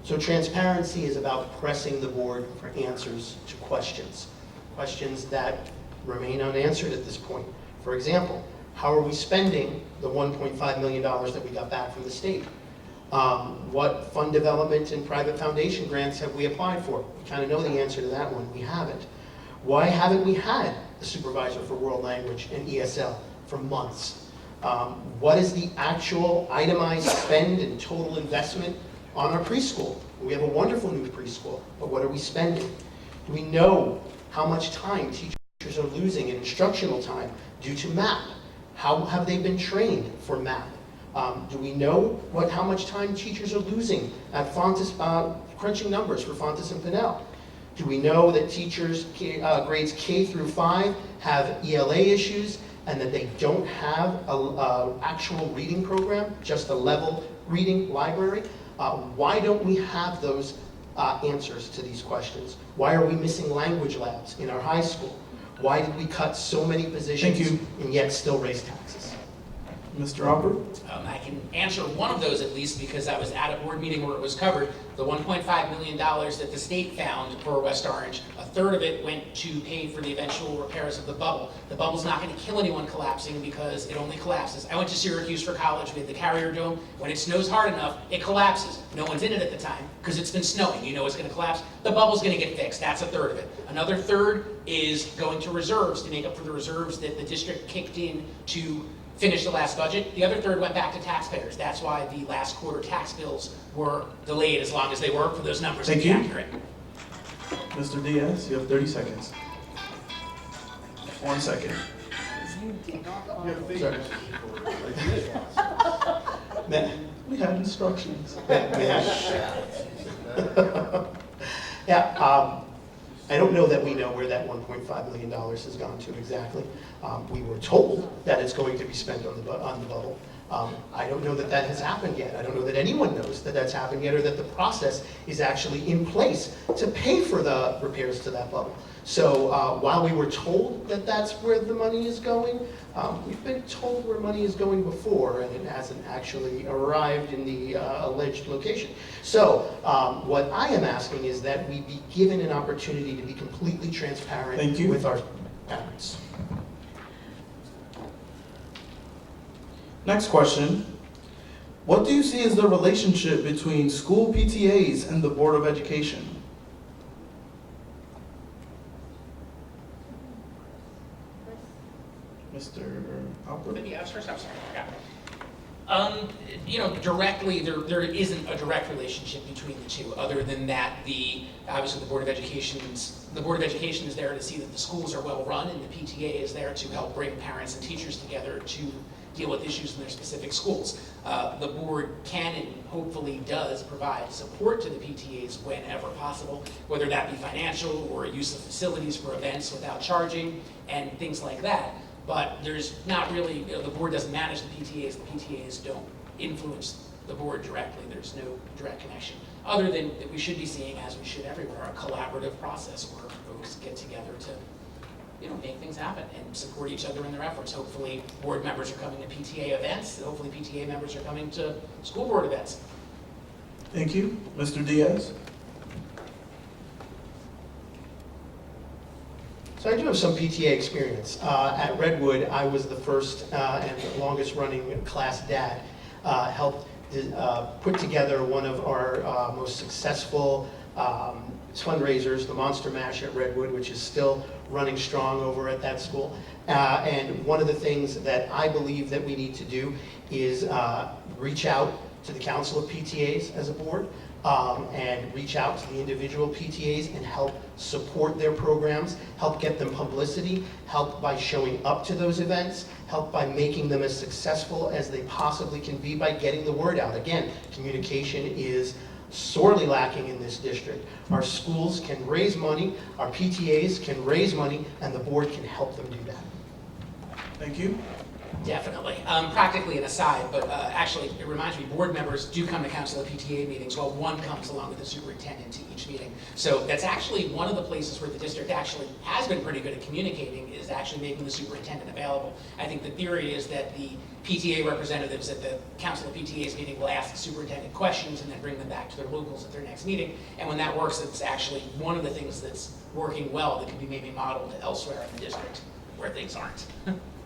So transparency is about pressing the board for answers to questions that remain unanswered at this point. For example, How are we spending the $1.5 million that we got back from the state? What fund development and private foundation grants have we applied for? We kind of know the answer to that one. We haven't. Why haven't we had a supervisor for world language and ESL for months? What is the actual itemized spend and total investment on our preschool? We have a wonderful new preschool, but what are we spending? Do we know how much time teachers are losing in instructional time due to MAP? How have they been trained for MAP? Do we know how much time teachers are losing at Fontes, crunching numbers for Fontes and Pinnell? Do we know that teachers, grades K through 5, have ELA issues and that they don't have an actual reading program, just a level reading library? Why don't we have those answers to these questions? Why are we missing language labs in our high school? Why did we cut so many positions Thank you. and yet still raise taxes? Mr. Hopper? I can answer one of those at least because I was at a board meeting where it was covered. The $1.5 million that the state found for West Orange, a third of it went to pay for the eventual repairs of the bubble. The bubble's not going to kill anyone collapsing because it only collapses. I went to Syracuse for college. We had the Carrier Dome. When it snows hard enough, it collapses. No one's in it at the time because it's been snowing. You know it's going to collapse. The bubble's going to get fixed. That's a third of it. Another third is going to reserves to make up for the reserves that the district kicked in to finish the last budget. The other third went back to taxpayers. That's why the last quarter tax bills were delayed as long as they were for those numbers to be accurate. Mr. Diaz, you have 30 seconds. 1 second. Sorry. May- We have instructions. may I? Yeah, I don't know that we know where that $1.5 million has gone to exactly. We were told that it's going to be spent on the bubble. I don't know that that has happened yet. I don't know that anyone knows that that's happened yet or that the process is actually in place to pay for the repairs to that bubble. So while we were told that that's where the money is going, we've been told where money is going before and it hasn't actually arrived in the alleged location. So what I am asking is that we be given an opportunity to be completely transparent Thank you. with our parents. Next question. What do you see as the relationship between school PTAs and the Board of Education? Mr. Hopper? Yeah, first, I'm sorry. Yeah. Directly, there isn't a direct relationship between the two, other than that obviously the Board of Education is there to see that the schools are well run, and the PTA is there to help bring parents and teachers together to deal with issues in their specific schools. The board can and hopefully does provide support to the PTAs whenever possible, whether that be financial or use of facilities for events without charging and things like that. But there's not really, the board doesn't manage the PTAs don't influence the board directly. There's no direct connection, other than that we should be seeing, as we should everywhere, a collaborative process where folks get together to make things happen and support each other in their efforts. Hopefully board members are coming to PTA events. Hopefully PTA members are coming to school board events. Thank you. Mr. Diaz? So I do have some PTA experience. At Redwood, I was the first and longest running class dad. Helped put together one of our most successful fundraisers, the Monster Mash at Redwood, which is still running strong over at that school. And one of the things that I believe that we need to do is reach out to the Council of PTAs as a board and reach out to the individual PTAs and help support their programs, help get them publicity, help by showing up to those events, help by making them as successful as they possibly can be by getting the word out. Again, communication is sorely lacking in this district. Our schools can raise money, our PTAs can raise money, and the board can help them do that. Thank you. Definitely. Practically an aside, but actually it reminds me, board members do come to Council of PTA meetings. Well, one comes along with the superintendent to each meeting. So that's actually one of the places where the district actually has been pretty good at communicating, is actually making the superintendent available. I think the theory is that the PTA representatives at the Council of PTA's meeting will ask the superintendent questions and then bring them back to their locals at their next meeting. And when that works, it's actually one of the things that's working well that can be maybe modeled elsewhere in the district where things aren't.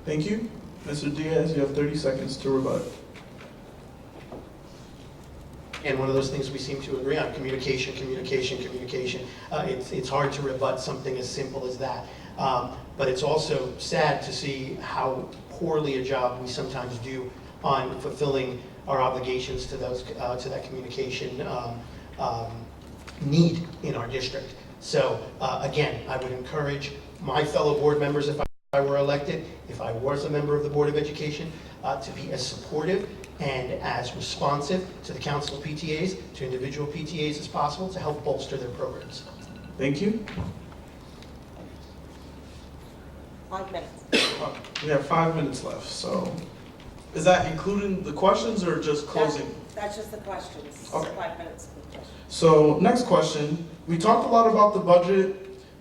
Thank you. Mr. Diaz, you have 30 seconds to rebut. And one of those things we seem to agree on, communication, communication, communication. It's hard to rebut something as simple as that. But it's also sad to see how poorly a job we sometimes do on fulfilling our obligations to those to that communication need in our district. So again, I would encourage my fellow board members, if I were elected, if I was a member of the Board of Education, to be as supportive and as responsive to the Council of PTAs, to individual PTAs as possible, to help bolster their programs. Thank you. 5 minutes. We have 5 minutes left, so is that including the questions or just closing? That's just the questions. Okay. 5 minutes for the questions. So next question, we talked a lot about the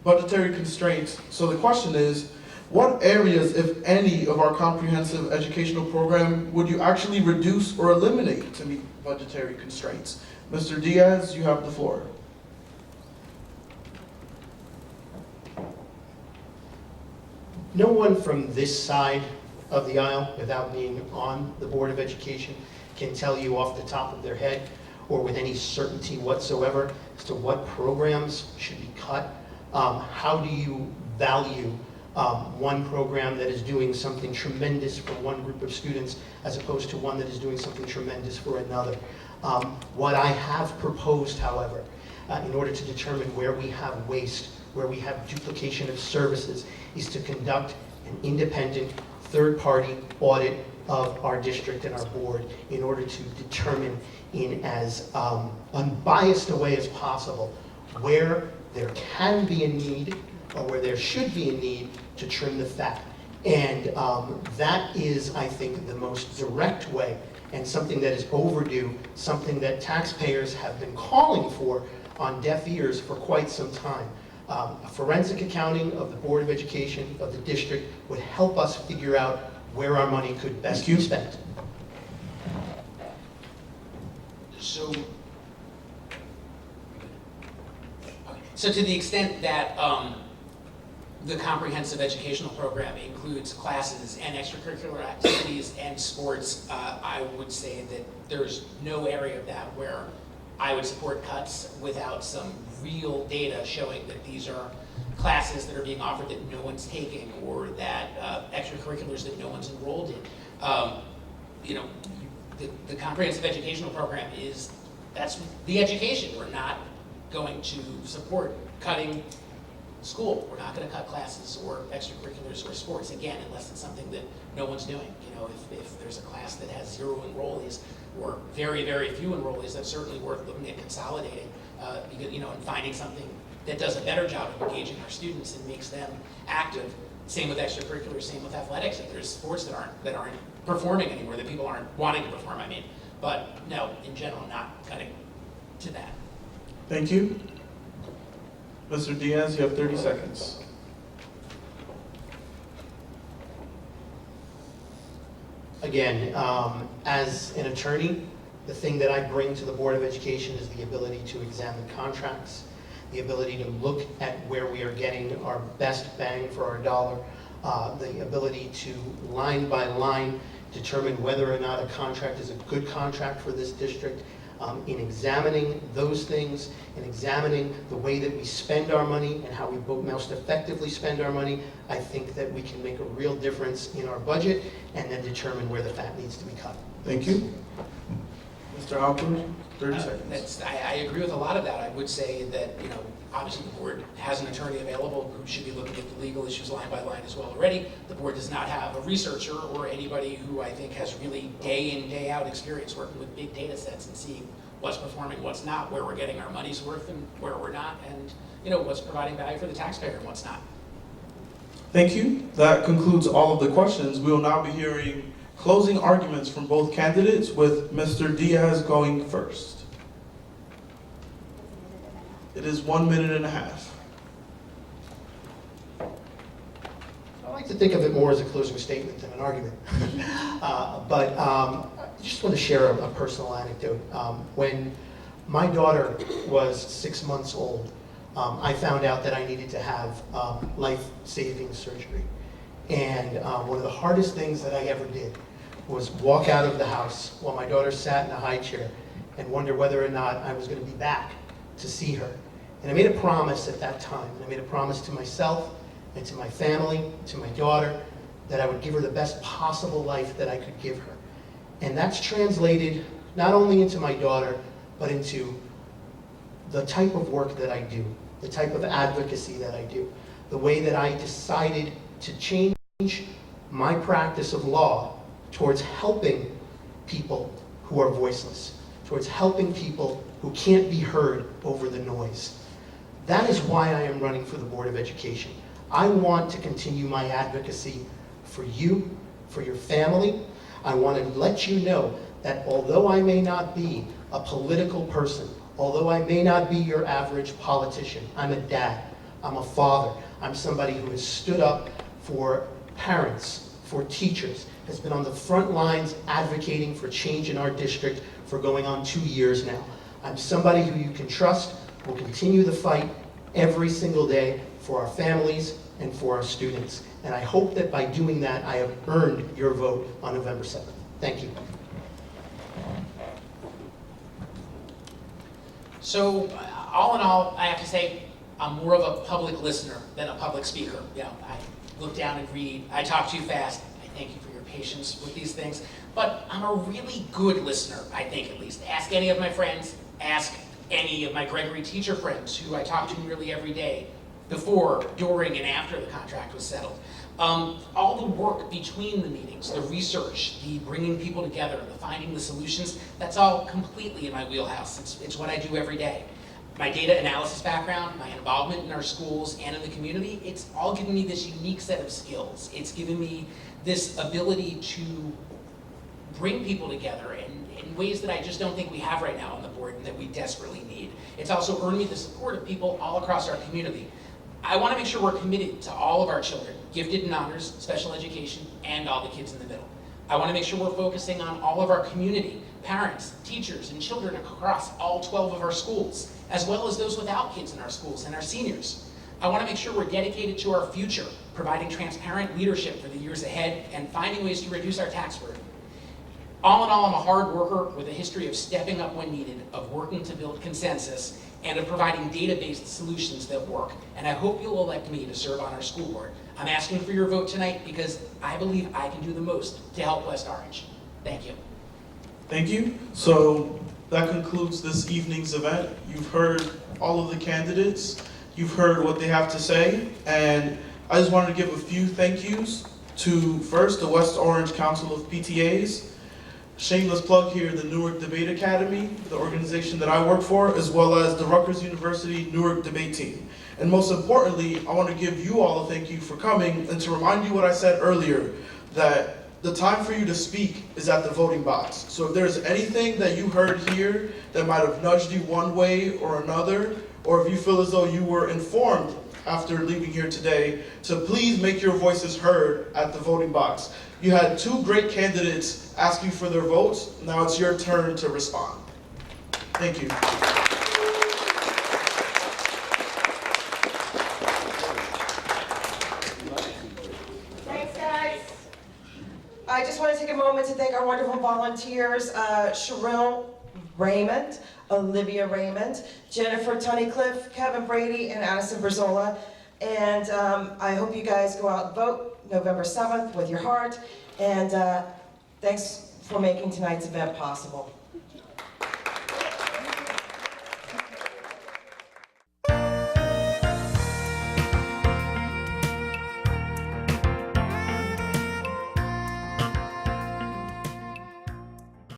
budgetary constraints. So the question is, what areas, if any, of our comprehensive educational program would you actually reduce or eliminate to meet budgetary constraints? Mr. Diaz, you have the floor. No one from this side of the aisle, without being on the Board of Education, can tell you off the top of their head or with any certainty whatsoever as to what programs should be cut. How do you value one program that is doing something tremendous for one group of students as opposed to one that is doing something tremendous for another? What I have proposed, however, in order to determine where we have waste, where we have duplication of services, is to conduct an independent third-party audit of our district and our board in order to determine in as unbiased a way as possible where there can be a need or where there should be a need to trim the fat. And that is, I think, the most direct way and something that is overdue, something that taxpayers have been calling for on deaf ears for quite some time. A forensic accounting of the Board of Education, of the district, would help us figure out where our money could best be spent. So to the extent that the comprehensive educational program includes classes and extracurricular activities and sports, I would say that there's no area of that where I would support cuts without some real data showing that these are classes that are being offered that no one's taking, or that extracurriculars that no one's enrolled in. The comprehensive educational program that's the education. We're not going to support cutting school. We're not going to cut classes or extracurriculars or sports, again, unless it's something that no one's doing. If there's a class that has 0 enrollees or very, very few enrollees, that's certainly worth looking at consolidating, and finding something that does a better job of engaging our students and makes them active. Same with extracurriculars, same with athletics. If there's sports that aren't performing anymore, that people aren't wanting to perform, but no, in general, not cutting to that. Thank you. Mr. Diaz, you have 30 seconds. Again, as an attorney, the thing that I bring to the Board of Education is the ability to examine contracts, the ability to look at where we are getting our best bang for our dollar, the ability to line by line determine whether or not a contract is a good contract for this district. In examining those things, in examining the way that we spend our money and how we most effectively spend our money, I think that we can make a real difference in our budget and then determine where the fat needs to be cut. Thank you. Mr. Alpert, 30 seconds. I agree with a lot of that. I would say that, obviously the board has an attorney available who should be looking at the legal issues line by line as well already. The board does not have a researcher or anybody who I think has really day in, day out experience working with big data sets and seeing what's performing, what's not, where we're getting our money's worth and where we're not, and what's providing value for the taxpayer and what's not. Thank you. That concludes all of the questions. We will now be hearing closing arguments from both candidates, with Mr. Diaz going first. It is 1.5 minutes. I like to think of it more as a closing statement than an argument. But I just want to share a personal anecdote. When my daughter was 6 months old, I found out that I needed to have life-saving surgery. And one of the hardest things that I ever did was walk out of the house while my daughter sat in a high chair and wonder whether or not I was going to be back to see her. And I made a promise at that time, and I made a promise to myself and to my family, to my daughter, that I would give her the best possible life that I could give her. And that's translated not only into my daughter, but into the type of work that I do, the type of advocacy that I do, the way that I decided to change my practice of law towards helping people who are voiceless, towards helping people who can't be heard over the noise. That is why I am running for the Board of Education. I want to continue my advocacy for you, for your family. I want to let you know that although I may not be a political person, although I may not be your average politician, I'm a dad, I'm a father, I'm somebody who has stood up for parents, for teachers, has been on the front lines advocating for change in our district for going on 2 years now. I'm somebody who you can trust will continue the fight every single day for our families and for our students. And I hope that by doing that, I have earned your vote on November 7th. Thank you. So, all in all, I have to say, I'm more of a public listener than a public speaker. You know, I look down and read, I talk too fast. I thank you for your patience with these things. But I'm a really good listener, I think at least. Ask any of my friends, ask any of my Gregory teacher friends who I talk to nearly every day, before, during, and after the contract was settled. All the work between the meetings, the research, the bringing people together, the finding the solutions, that's all completely in my wheelhouse. It's what I do every day. My data analysis background, my involvement in our schools and in the community, it's all given me this unique set of skills. It's given me this ability to bring people together in ways that I just don't think we have right now on the board and that we desperately need. It's also earned me the support of people all across our community. I want to make sure we're committed to all of our children, gifted in honors, special education, and all the kids in the middle. I want to make sure we're focusing on all of our community, parents, teachers, and children across all 12 of our schools, as well as those without kids in our schools and our seniors. I want to make sure we're dedicated to our future, providing transparent leadership for the years ahead and finding ways to reduce our tax burden. All in all, I'm a hard worker with a history of stepping up when needed, of working to build consensus, and of providing data-based solutions that work. And I hope you'll elect me to serve on our school board. I'm asking for your vote tonight because I believe I can do the most to help West Orange. Thank you. Thank you. So that concludes this evening's event. You've heard all of the candidates. You've heard what they have to say. And I just wanted to give a few thank yous to, first, the West Orange Council of PTAs. Shameless plug here, the Newark Debate Academy, the organization that I work for, as well as the Rutgers University Newark Debate Team. And most importantly, I want to give you all a thank you for coming and to remind you what I said earlier, that the time for you to speak is at the voting box. So if there's anything that you heard here that might have nudged you one way or another, or if you feel as though you were informed after leaving here today, to please make your voices heard at the voting box. You had two great candidates ask you for their votes. Now it's your turn to respond. Thank you. Thanks, guys. I just want to take a moment to thank our wonderful volunteers, Cheryl Raymond, Olivia Raymond, Jennifer Tunnicliffe, Kevin Brady, and Addison Brazola. And I hope you guys go out and vote November 7th with your heart. And thanks for making tonight's event possible.